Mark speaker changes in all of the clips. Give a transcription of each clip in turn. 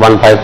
Speaker 1: 15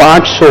Speaker 2: 500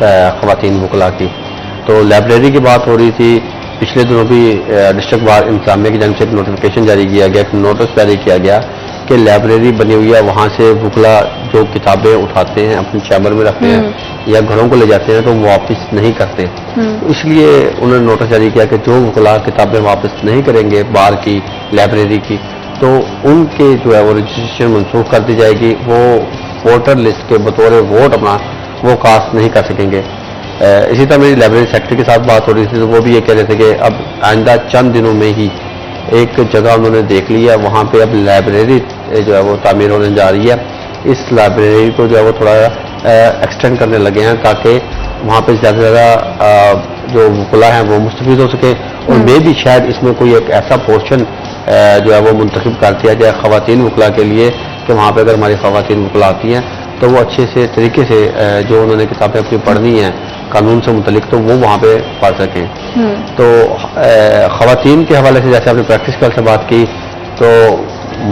Speaker 1: خواتین وکلاء کی. تو لائبریری کی بات ہو رہی تھی. پچھلے دنوں بھی ڈسٹرکٹ بار انتظامیہ کی جانب سے ایک نوٹیفیکیشن جاری کیا گیا, ایک نوٹس جاری کیا گیا کہ لائبریری بنی ہوئی ہے, وہاں سے وکلاء جو کتابیں اٹھاتے ہیں اپنے چیمبر میں رکھتے ہیں یا گھروں کو لے جاتے ہیں تو وہ واپس نہیں کرتے. اس لیے انہوں نے نوٹس جاری کیا کہ جو وکلاء کتابیں واپس نہیں کریں گے بار کی لائبریری کی, تو ان کے جو ہے وہ رجسٹریشن منسوخ کر دی جائے گی. وہ ووٹر لسٹ کے بطور ووٹ اپنا وہ کاسٹ نہیں کر سکیں گے. اسی طرح میری لائبریری سیکٹری کے ساتھ بات ہو رہی تھی تو وہ بھی یہ کہہ رہے تھے کہ اب آئندہ چند دنوں میں ہی ایک جگہ انہوں نے دیکھ لیا, وہاں پہ اب لائبریری جو ہے وہ تعمیر ہونے جا رہی ہے. اس لائبریری کو جو ہے وہ تھوڑا ایکسٹینڈ کرنے لگے ہیں تاکہ وہاں پہ زیادہ سے زیادہ جو وکلاء ہیں وہ مستفید ہو سکیں. اور میں بھی شاید اس میں کوئی ایک ایسا پورشن جو ہے وہ منتخب کر دیا جائے خواتین وکلاء کے لیے کہ وہاں پہ اگر ہماری خواتین وکلاء آتی ہیں تو وہ اچھے سے طریقے سے جو انہوں نے کتابیں اپنی پڑھنی ہیں قانون سے متعلق تو وہ وہاں پہ پڑھ سکیں. تو خواتین کے حوالے سے جیسے آپ نے پریکٹس سے بات کی تو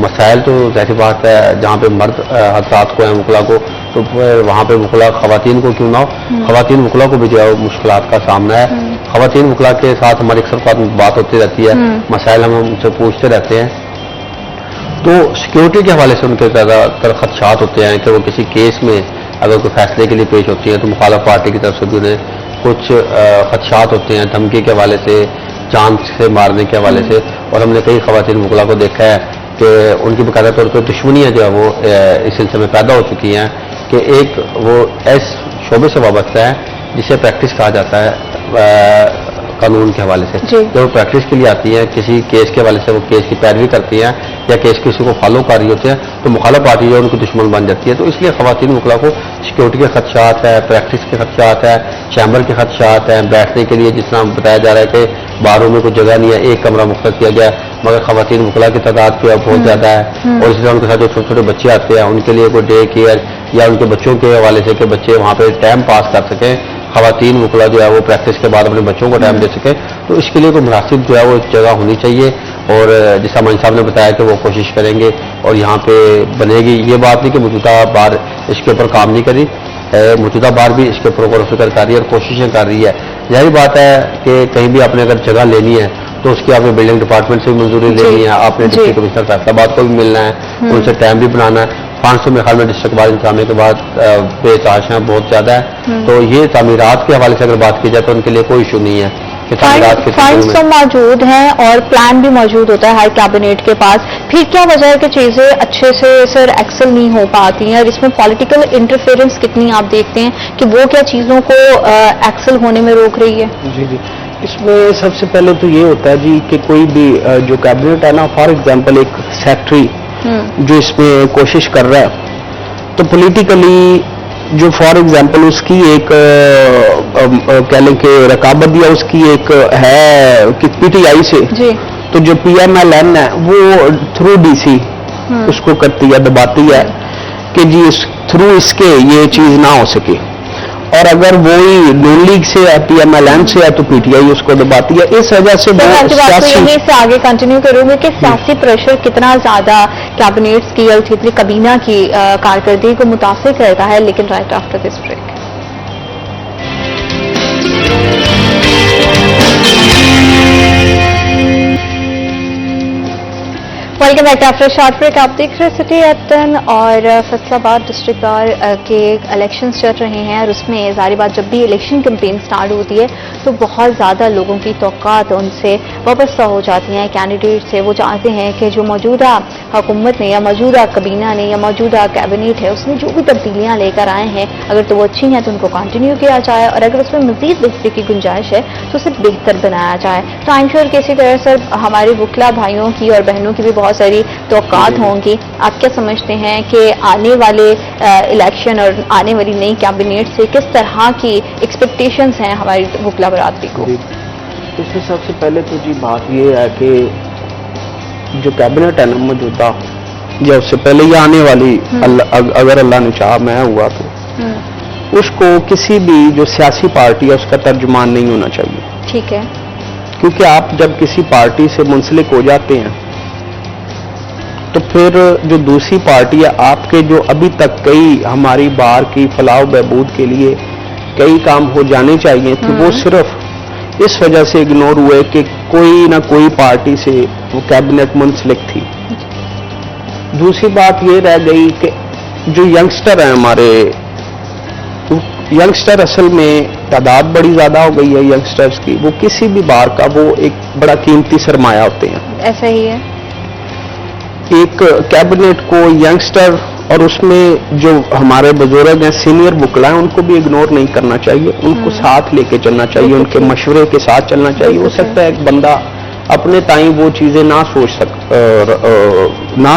Speaker 1: مسائل تو ظاہر بات ہے جہاں پہ مرد حضرات کو ہیں وکلاء کو, تو وہاں پہ وکلاء خواتین کو کیوں نہ ہو, خواتین وکلاء کو بھی جو ہے مشکلات کا سامنا ہے. خواتین وکلاء کے ساتھ ہماری اکثر بات ہوتی رہتی ہے, مسائل ہم ان سے پوچھتے رہتے ہیں. تو سیکیورٹی کے حوالے سے ان کے زیادہ تر خدشات ہوتے ہیں کہ وہ کسی کیس میں اگر کوئی فیصلے کے لیے پیش ہوتی ہیں تو مخالف پارٹی کی طرف سے بھی انہیں کچھ خدشات ہوتے ہیں, دھمکی کے حوالے سے, جان سے مارنے کے حوالے سے. اور ہم نے کئی خواتین وکلاء کو دیکھا ہے کہ ان کی باقاعدہ طور پہ دشمنیاں جو ہے وہ اس سلسلے میں پیدا ہو چکی ہیں کہ ایک وہ ایس شعبے سے وابستہ ہے جسے پریکٹس کہا جاتا ہے قانون کے حوالے سے. جب وہ پریکٹس کے لیے آتی ہیں کسی کیس کے حوالے سے, وہ کیس کی پیروی کرتی ہیں یا کیس کسی کو فالو کر رہی ہوتے ہیں تو مخالف پارٹی جو ہے ان کی دشمن بن جاتی ہے. تو اس لیے خواتین وکلاء کو سیکیورٹی کے خدشات ہے, پریکٹس کے خدشات ہے, چیمبر کے خدشات ہیں, بیٹھنے کے لیے جس طرح بتایا جا رہا ہے کہ باروں میں کوئی جگہ نہیں ہے, ایک کمرہ مختص کیا گیا ہے, مگر خواتین وکلاء کی تعداد جو ہے بہت زیادہ ہے. اور اسی طرح ان کے ساتھ جو چھوٹے چھوٹے بچے آتے ہیں ان کے لیے کوئی ڈے کیئر یا ان کے بچوں کے حوالے سے کہ بچے وہاں پہ ٹائم پاس کر سکیں, خواتین وکلاء جو ہے وہ پریکٹس کے بعد اپنے بچوں کو ٹائم دے سکیں. تو اس کے لیے کوئی مناسب جو ہے وہ جگہ ہونی چاہیے. اور جیسا مان صاحب نے بتایا کہ وہ کوشش کریں گے اور یہاں پہ بنے گی. یہ بات نہیں کہ موجودہ بار اس کے اوپر کام نہیں کری, موجودہ بار بھی اس کے اوپر غور و فکر کر رہی ہے اور کوششیں کر رہی ہے. یہی بات ہے کہ کہیں بھی آپ نے اگر جگہ لینی ہے تو اس کی آپ نے بلڈنگ ڈپارٹمنٹ سے بھی منظوری لینی ہے, آپ نے ڈپٹی کمشنر فیصلہ آباد کو بھی ملنا ہے, ان سے ٹائم بھی بنانا ہے. 500 میں خیال میں ڈسٹرکٹ بار انتظامیہ کے بعد بے تحاشا بہت زیادہ ہے. تو یہ تعمیرات کے حوالے سے اگر بات کی جائے تو ان کے لیے کوئی ایشو نہیں ہے.
Speaker 3: فنڈز تو موجود ہیں اور پلان بھی موجود ہوتا ہے ہر کیبنیٹ کے پاس, پھر کیا وجہ ہے کہ چیزیں اچھے سے سر ایکسل نہیں ہو پاتی ہیں, اور اس میں پولیٹیکل انٹرفیئرنس کتنی آپ دیکھتے ہیں کہ وہ کیا چیزوں کو ایکسل ہونے میں روک رہی ہے؟
Speaker 2: جی جی, اس میں سب سے پہلے تو یہ ہوتا ہے جی کہ کوئی بھی جو کیبنیٹ ہے نا, فار ایگزامپل ایک سیکٹری جو اس میں کوشش کر رہا ہے تو پولیٹیکلی جو فار ایگزامپل اس کی ایک کہہ لیں کہ رقابت یا اس کی ایک ہے کہ پی ٹی آئی سے, تو جو پی ایم ایل این ہے وہ تھرو ڈی سی اس کو کرتی ہے, دباتی ہے کہ جی تھرو اس کے یہ چیز نہ ہو سکے. اور اگر وہی نون لیگ سے ہے, پی ایم ایل این سے ہے, تو پی ٹی آئی اس کو دباتی ہے. اس وجہ سے
Speaker 3: سے آگے کنٹینیو کروں گے کہ سیاسی پریشر کتنا زیادہ کیبنیٹس کی اور چھیتری کابینہ کی کارکردگی کو متاثر کرتا ہے. لیکن right after this break welcome back after short break. آپ دیکھ رہے سٹی ایٹ 10 اور فیصل آباد ڈسٹرکٹ بار کے الیکشنز چل رہے ہیں, اور اس میں ظاہر بات جب بھی الیکشن کمپین سٹارٹ ہوتی ہے تو بہت زیادہ لوگوں کی توقعات ان سے وابستہ ہو جاتی ہیں کینڈیڈیٹ سے. وہ چاہتے ہیں کہ جو موجودہ حکومت نے یا موجودہ کابینہ نے یا موجودہ کیبنیٹ ہے اس میں جو بھی تبدیلیاں لے کر آئے ہیں اگر تو وہ اچھی ہیں تو ان کو کنٹینیو کیا جائے, اور اگر اس میں مزید بہتری کی گنجائش ہے تو اسے بہتر بنایا جائے. تو آئی ایم شیور کہ اسی طرح سر ہمارے وکلا بھائیوں کی اور بہنوں کی بھی بہت ساری توقعات ہوں گی. آپ کیا سمجھتے ہیں کہ آنے والے الیکشن اور آنے والی نئی کیبنیٹ سے کس طرح کی ایکسپیکٹیشنز ہیں ہماری وکلا برادری کو؟
Speaker 2: اس میں سب سے پہلے تو جی بات یہ ہے کہ جو کیبنیٹ ہے نا موجودہ, یا اس سے پہلے یہ آنے والی اگر اللہ نے چاہا میں ہوا تو اس کو کسی بھی جو سیاسی پارٹی ہے اس کا ترجمان نہیں ہونا چاہیے.
Speaker 3: ٹھیک ہے,
Speaker 2: کیونکہ آپ جب کسی پارٹی سے منسلک ہو جاتے ہیں تو پھر جو دوسری پارٹی ہے آپ کے جو ابھی تک کئی ہماری بار کی فلاح و بہبود کے لیے کئی کام ہو جانے چاہیے تھے وہ صرف اس وجہ سے اگنور ہوئے کہ کوئی نہ کوئی پارٹی سے وہ کیبنٹ منسلک تھی. دوسری بات یہ رہ گئی کہ جو ینگسٹر ہیں ہمارے ینگسٹر اصل میں تعداد بڑی زیادہ ہو گئی ہے ینگسٹرز کی, وہ کسی بھی بار کا وہ ایک بڑا قیمتی سرمایہ ہوتے ہیں.
Speaker 3: ایسا ہی ہے.
Speaker 2: ایک کیبنٹ کو ینگسٹر اور اس میں جو ہمارے بزرگ ہیں سینئر وکلا ہیں ان کو بھی اگنور نہیں کرنا چاہیے, ان کو ساتھ لے کے چلنا چاہیے, ان کے مشورے کے ساتھ چلنا چاہیے. ہو سکتا ہے ایک بندہ اپنے تائیں وہ چیزیں نہ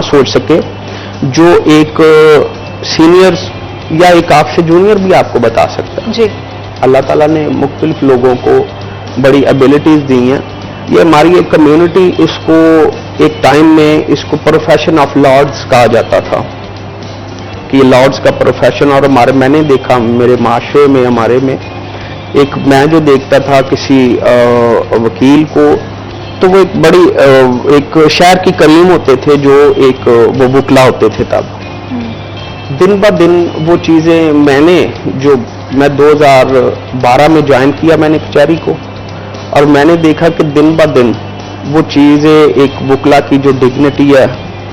Speaker 2: سوچ سکے جو ایک سینئر یا ایک آپ سے جونیئر بھی آپ کو بتا سکتا ہے.
Speaker 3: جی.
Speaker 2: اللہ تعالیٰ نے مختلف لوگوں کو بڑی ایبلٹیز دی ہیں. یہ ہماری ایک کمیونٹی, اس کو ایک ٹائم میں اس کو پروفیشن آف لارڈز کہا جاتا تھا کہ یہ لارڈز کا پروفیشن. اور میں نے دیکھا میرے معاشرے میں ہمارے میں میں جو دیکھتا تھا کسی وکیل کو تو وہ ایک بڑی ایک شہر کی کریم ہوتے تھے جو ایک وہ وکلا ہوتے تھے. تب دن بہ دن وہ چیزیں میں 2012 میں جوائن کیا میں نے کچہری کو, اور میں نے دیکھا کہ دن بہ دن وہ چیزیں ایک وکلا کی جو ڈگنیٹی ہے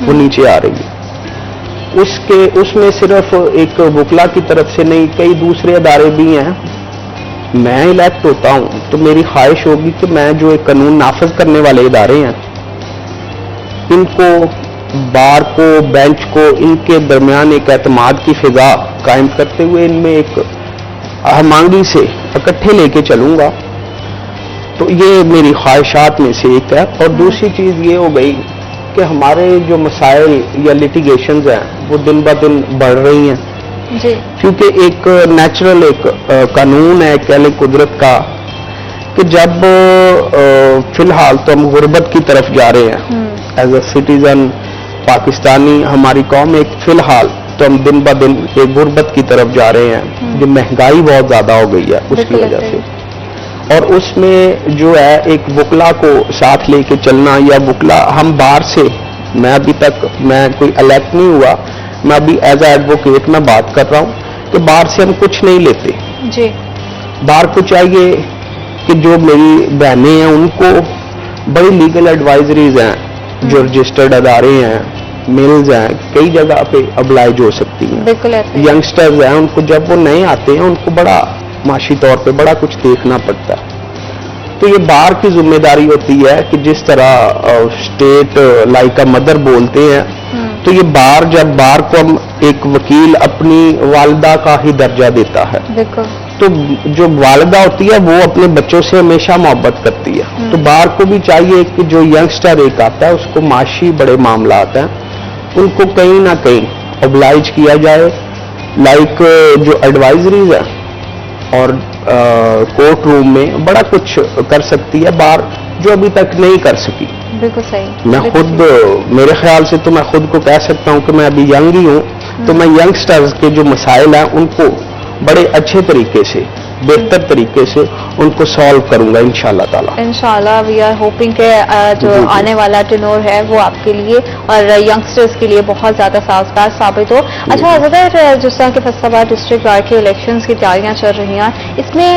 Speaker 2: وہ نیچے آ رہی ہے. اس میں صرف ایک وکلا کی طرف سے نہیں, کئی دوسرے ادارے بھی ہیں. میں الیکٹ ہوتا ہوں تو میری خواہش ہوگی کہ میں جو ایک قانون نافذ کرنے والے ادارے ہیں ان کو, بار کو, بینچ کو, ان کے درمیان ایک اعتماد کی فضا قائم کرتے ہوئے ان میں ایک ہمانگی سے اکٹھے لے کے چلوں گا. تو یہ میری خواہشات میں سے ایک ہے. اور دوسری چیز یہ ہو گئی کہ ہمارے جو مسائل یا لٹیگیشنز ہیں وہ دن بہ دن بڑھ رہی ہیں.
Speaker 3: جی. کیونکہ
Speaker 2: ایک نیچرل ایک قانون ہے کہ قدرت کا کہ جب فی الحال تو ہم غربت کی طرف جا رہے ہیں ایز اے سٹیزن پاکستانی, ہماری قوم ایک فی الحال تو ہم دن بہ دن ایک غربت کی طرف جا رہے ہیں. جو مہنگائی بہت زیادہ ہو گئی ہے اس کی وجہ سے, اور اس میں جو ہے ایک وکلا کو ساتھ لے کے چلنا, یا وکلا ہم باہر سے, میں کوئی الیکٹ نہیں ہوا, میں ابھی ایز اے ایڈوکیٹ میں بات کر رہا ہوں کہ باہر سے ہم کچھ نہیں لیتے.
Speaker 3: جی.
Speaker 2: باہر کو چاہیے کہ جو میری بہنیں ہیں ان کو بڑی لیگل ایڈوائزریز ہیں جو رجسٹرڈ ادارے ہیں, ملز ہیں, کئی جگہ پہ ابلائج ہو سکتی ہیں.
Speaker 3: بالکل.
Speaker 2: ینگسٹرز ہیں ان کو جب وہ نئے آتے ہیں ان کو بڑا معاشی طور پہ بڑا کچھ دیکھنا پڑتا ہے. تو یہ بار کی ذمہ داری ہوتی ہے کہ جس طرح اسٹیٹ لائک اے مدر بولتے ہیں, تو یہ جب بار کو ہم ایک وکیل اپنی والدہ کا ہی درجہ دیتا ہے. تو جو والدہ ہوتی ہے وہ اپنے بچوں سے ہمیشہ محبت کرتی ہے. تو بار کو بھی چاہیے کہ جو ینگسٹر ایک آتا ہے اس کو معاشی بڑے معاملات ہیں ان کو کہیں نہ کہیں اوبلائج کیا جائے. لائک جو ایڈوائزریز ہے اور کورٹ روم میں بڑا کچھ کر سکتی ہے بار جو ابھی تک نہیں کر سکی.
Speaker 3: بالکل صحیح.
Speaker 2: میں خود میرے خیال سے تو میں خود کو کہہ سکتا ہوں کہ میں ابھی ینگ ہی ہوں, تو میں ینگسٹرز کے جو مسائل ہیں ان کو بڑے اچھے طریقے سے, بہتر طریقے سے ان کو سالو کروں گا انشاءاللہ تعالی.
Speaker 3: انشاءاللہ وی آر ہوپنگ کہ جو آنے والا ٹینور ہے وہ آپ کے لیے اور ینگسٹرز کے لیے بہت زیادہ سازگار ثابت ہو. اچھا حضرت, جس طرح کہ فیصل آباد ڈسٹرکٹ بار کے الیکشنز کی تیاریاں چل رہی ہیں, اس میں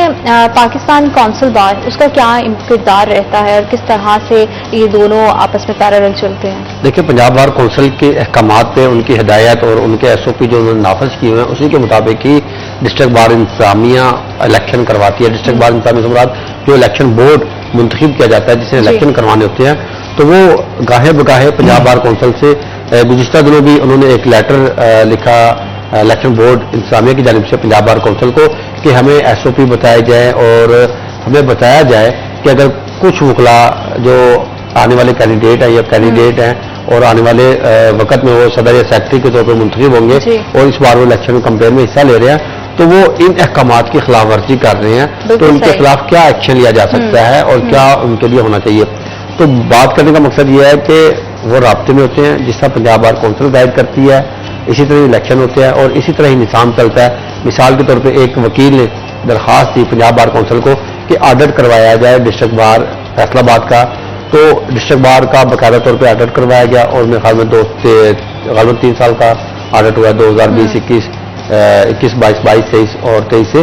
Speaker 3: پاکستان کونسل بار اس کا کیا کردار رہتا ہے اور کس طرح سے یہ دونوں آپس میں پیرالل چلتے ہیں؟
Speaker 1: دیکھیں, پنجاب بار کونسل کے احکامات پہ ان کی ہدایت اور ان کے SOP جو انہوں نے نافذ کیے ہوئے ہیں اسی کے مطابق ہی ڈسٹرکٹ بار انتظامیہ الیکشن کرواتی ہے. ڈسٹرکٹ بار انتظامیہ سے مراد جو الیکشن بورڈ منتخب کیا جاتا ہے جسے الیکشن کروانے ہوتے ہیں, تو وہ گاہے بگاہے پنجاب بار کونسل سے گزشتہ دنوں بھی انہوں نے ایک لیٹر لکھا الیکشن بورڈ انتظامیہ کی جانب سے پنجاب بار کونسل کو کہ ہمیں SOP بتائے جائیں اور ہمیں بتایا جائے کہ اگر کچھ وکلا جو آنے والے کینڈیڈیٹ ہیں یا کینڈیڈیٹ ہیں اور آنے والے وقت میں وہ صدر یا سیکرٹری کے طور پر منتخب ہوں گے اور اس بار وہ الیکشن کمپین میں حصہ لے رہے ہیں, تو وہ ان احکامات کی خلاف ورزی کر رہے ہیں, تو ان کے خلاف کیا ایکشن لیا جا سکتا ہے اور کیا ان کے لیے ہونا چاہیے. تو بات کرنے کا مقصد یہ ہے کہ وہ رابطے میں ہوتے ہیں جس طرح پنجاب بار کونسل گائیڈ کرتی ہے, اسی طرح الیکشن ہوتے ہیں اور اسی طرح ہی نظام چلتا ہے. مثال کے طور پہ ایک وکیل نے درخواست دی پنجاب بار کونسل کو کہ آڈٹ کروایا جائے ڈسٹرکٹ بار فیصل آباد کا, تو ڈسٹرکٹ بار کا باقاعدہ طور پہ آڈٹ کروایا گیا اور میرے خیال میں غالباً 3 سال کا آڈٹ ہوا ہے 2020 21 22 23 اور 23 سے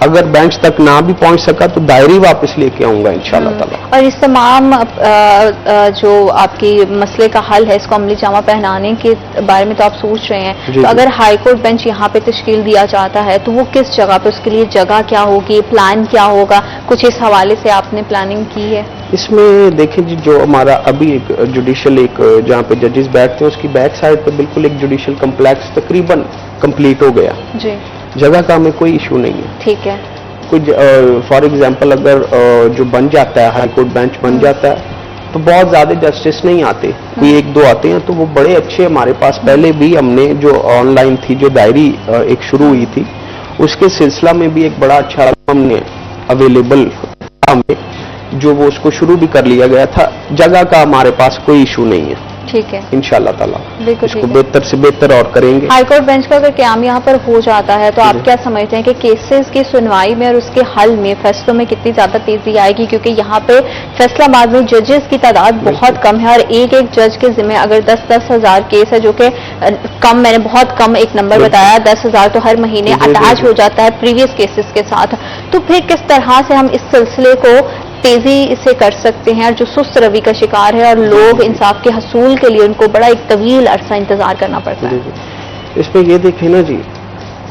Speaker 2: اگر بینچ تک نہ بھی پہنچ سکا تو ڈائری واپس لے کے آؤں گا انشاءاللہ تعالی.
Speaker 3: اور اس تمام جو آپ کی مسئلے کا حل ہے اس کو عملی جامہ پہنانے کے بارے میں تو آپ سوچ رہے ہیں, تو اگر ہائی کورٹ بینچ یہاں پہ تشکیل دیا جاتا ہے تو وہ کس جگہ پہ, اس کے لیے جگہ کیا ہوگی, پلان کیا ہوگا, کچھ اس حوالے سے آپ نے پلاننگ کی ہے؟
Speaker 2: اس میں دیکھیں جی, جو ہمارا ابھی ایک جوڈیشل ایک جہاں پہ ججز بیٹھتے ہیں اس کی بیک سائڈ پہ بالکل ایک جوڈیشل کمپلیکس تقریباً کمپلیٹ ہو گیا.
Speaker 3: جی,
Speaker 2: جگہ کا ہمیں کوئی ایشو نہیں ہے.
Speaker 3: ٹھیک ہے.
Speaker 2: کچھ فار ایگزامپل اگر جو بن جاتا ہے ہائی کورٹ بینچ بن جاتا ہے تو بہت زیادہ جسٹس نہیں آتے, کوئی ایک دو آتے ہیں, تو وہ بڑے اچھے ہمارے پاس پہلے بھی ہم نے جو آن لائن تھی جو ڈائری ایک شروع ہوئی تھی اس کے سلسلہ میں بھی ایک بڑا اچھا ہم نے اویلیبل ہمیں جو وہ اس کو شروع بھی کر لیا گیا تھا. جگہ کا ہمارے پاس کوئی ایشو نہیں ہے.
Speaker 3: ٹھیک ہے,
Speaker 2: انشاءاللہ تعالیٰ
Speaker 3: بالکل
Speaker 2: اس کو بہتر سے بہتر اور کریں گے.
Speaker 3: ہائی کورٹ بینچ کا اگر قیام یہاں پر ہو جاتا ہے تو آپ کیا سمجھتے ہیں کہ کیسز کی سنوائی میں اور اس کے حل میں, فیصلوں میں کتنی زیادہ تیزی آئے گی؟ کیونکہ یہاں پہ فیصلہ آباد میں ججز کی تعداد بہت کم ہے اور ایک جج کے ذمہ اگر 10-10 ہزار کیس ہے, جو کہ کم, میں نے بہت کم ایک نمبر بتایا, 10,000 تو ہر مہینے اٹیچ ہو جاتا ہے پریویس کیسز کے ساتھ, تو پھر کس طرح سے ہم اس سلسلے کو تیزی سے کر سکتے ہیں, اور جو سست روی کا شکار ہے اور لوگ انصاف کے حصول کے لیے ان کو بڑا ایک طویل عرصہ انتظار کرنا پڑتا ہے؟
Speaker 2: اس میں یہ دیکھیں نا جی,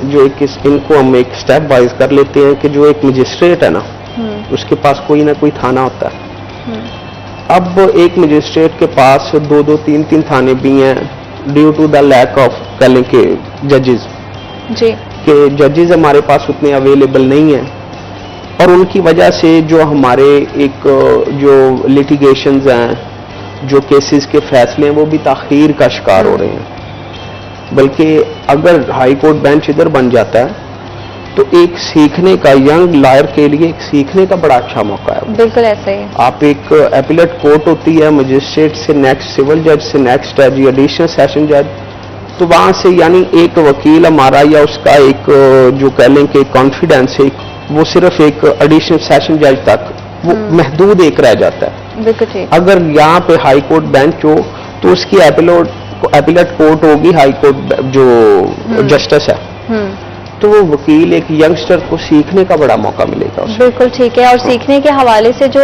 Speaker 2: جو ایک ان کو ہم ایک سٹیپ وائز کر لیتے ہیں کہ جو ایک مجسٹریٹ ہے نا اس کے پاس کوئی نہ کوئی تھانہ ہوتا ہے. اب ایک مجسٹریٹ کے پاس 2-2, 3-3 تھانے بھی ہیں due to the lack of کہہ لیں کہ ججز,
Speaker 3: جی,
Speaker 2: کہ ججز ہمارے پاس اتنے اویلیبل نہیں ہیں, اور ان کی وجہ سے جو ہمارے ایک جو لیٹیگیشنز ہیں, جو کیسز کے فیصلے ہیں وہ بھی تاخیر کا شکار ہو رہے ہیں. بلکہ اگر ہائی کورٹ بینچ ادھر بن جاتا ہے تو ایک سیکھنے کا, ینگ لائر کے لیے ایک سیکھنے کا بڑا اچھا موقع ہے.
Speaker 3: بالکل ایسے ہی.
Speaker 2: آپ ایک ایپیلیٹ کورٹ ہوتی ہے, مجسٹریٹ سے نیکسٹ سول جج سے نیکسٹ ہے جی ایڈیشنل سیشن جج, تو وہاں سے یعنی ایک وکیل ہمارا یا اس کا ایک جو کہہ لیں کہ کانفیڈینس ہے وہ صرف ایک ایڈیشنل سیشن جج تک وہ محدود ایک رہ جاتا ہے.
Speaker 3: بالکل ٹھیک.
Speaker 2: اگر یہاں پہ ہائی کورٹ بینچ ہو تو اس کی ایپیلیٹ کورٹ ہوگی, ہائی کورٹ جو جسٹس ہے, تو وہ وکیل ایک ینگسٹر کو سیکھنے کا بڑا موقع ملے گا.
Speaker 3: بالکل ٹھیک ہے. اور سیکھنے کے حوالے سے جو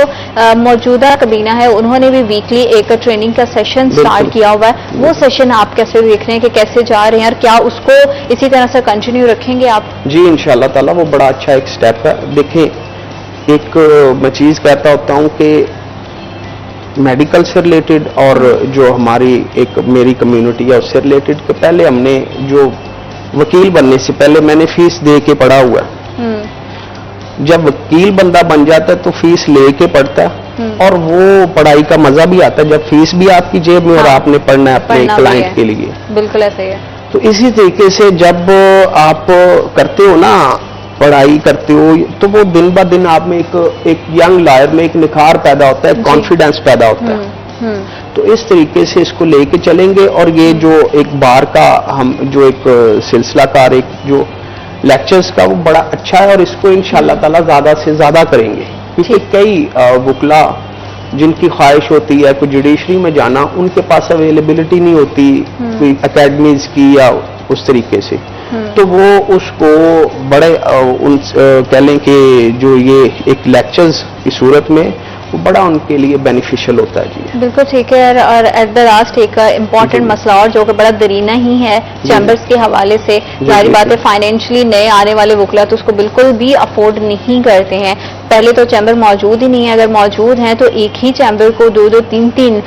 Speaker 3: موجودہ کابینہ ہے انہوں نے بھی ویکلی ایک ٹریننگ کا سیشن سٹارٹ کیا ہوا ہے, وہ سیشن آپ کیسے دیکھ رہے ہیں کہ کیسے جا رہے ہیں, اور کیا اس کو اسی طرح سے کنٹینیو رکھیں گے آپ؟
Speaker 2: جی انشاءاللہ تعالیٰ وہ بڑا اچھا ایک سٹیپ ہے. دیکھیں ایک میں چیز کہتا ہوتا ہوں کہ میڈیکل سے ریلیٹڈ اور جو ہماری ایک میری کمیونٹی ہے اس سے ریلیٹڈ, کہ پہلے ہم نے جو وکیل بننے سے پہلے میں نے فیس دے کے پڑھا ہوا ہے. جب وکیل بندہ بن جاتا ہے تو فیس لے کے پڑھتا ہے, اور وہ پڑھائی کا مزہ بھی آتا ہے جب فیس بھی آپ کی جیب میں اور آپ نے پڑھنا ہے اپنے کلائنٹ کے لیے.
Speaker 3: بالکل ایسا ہی ہے.
Speaker 2: تو اسی طریقے سے جب آپ کرتے ہو نا, پڑھائی کرتے ہو, تو وہ دن بہ دن آپ میں ایک ینگ لائر میں ایک نکھار پیدا ہوتا ہے, کانفیڈینس پیدا ہوتا ہے. تو اس طریقے سے اس کو لے کے چلیں گے. اور یہ جو ایک بار کا ہم جو ایک سلسلہ کار ایک جو لیکچرز کا وہ بڑا اچھا ہے, اور اس کو انشاءاللہ تعالیٰ زیادہ سے زیادہ کریں گے. کیونکہ کئی وکلا جن کی خواہش ہوتی ہے کوئی جوڈیشری میں جانا, ان کے پاس اویلیبلٹی نہیں ہوتی کوئی اکیڈمیز کی یا اس طریقے سے, تو وہ اس کو بڑے کہہ لیں کہ جو یہ ایک لیکچرز کی صورت میں وہ بڑا ان کے لیے بینیفیشل ہوتا ہے. جی
Speaker 3: بالکل ٹھیک ہے. اور ایٹ دا لاسٹ ایک امپورٹنٹ مسئلہ اور جو کہ بڑا درینہ ہی ہے چیمبرز کے حوالے سے, ظاہری بات ہے فائنینشلی نئے آنے والے وکلا تو اس کو بالکل بھی افورڈ نہیں کرتے ہیں. پہلے تو چیمبر موجود ہی نہیں ہے, اگر موجود ہیں تو ایک ہی چیمبر کو 2-2, 3-3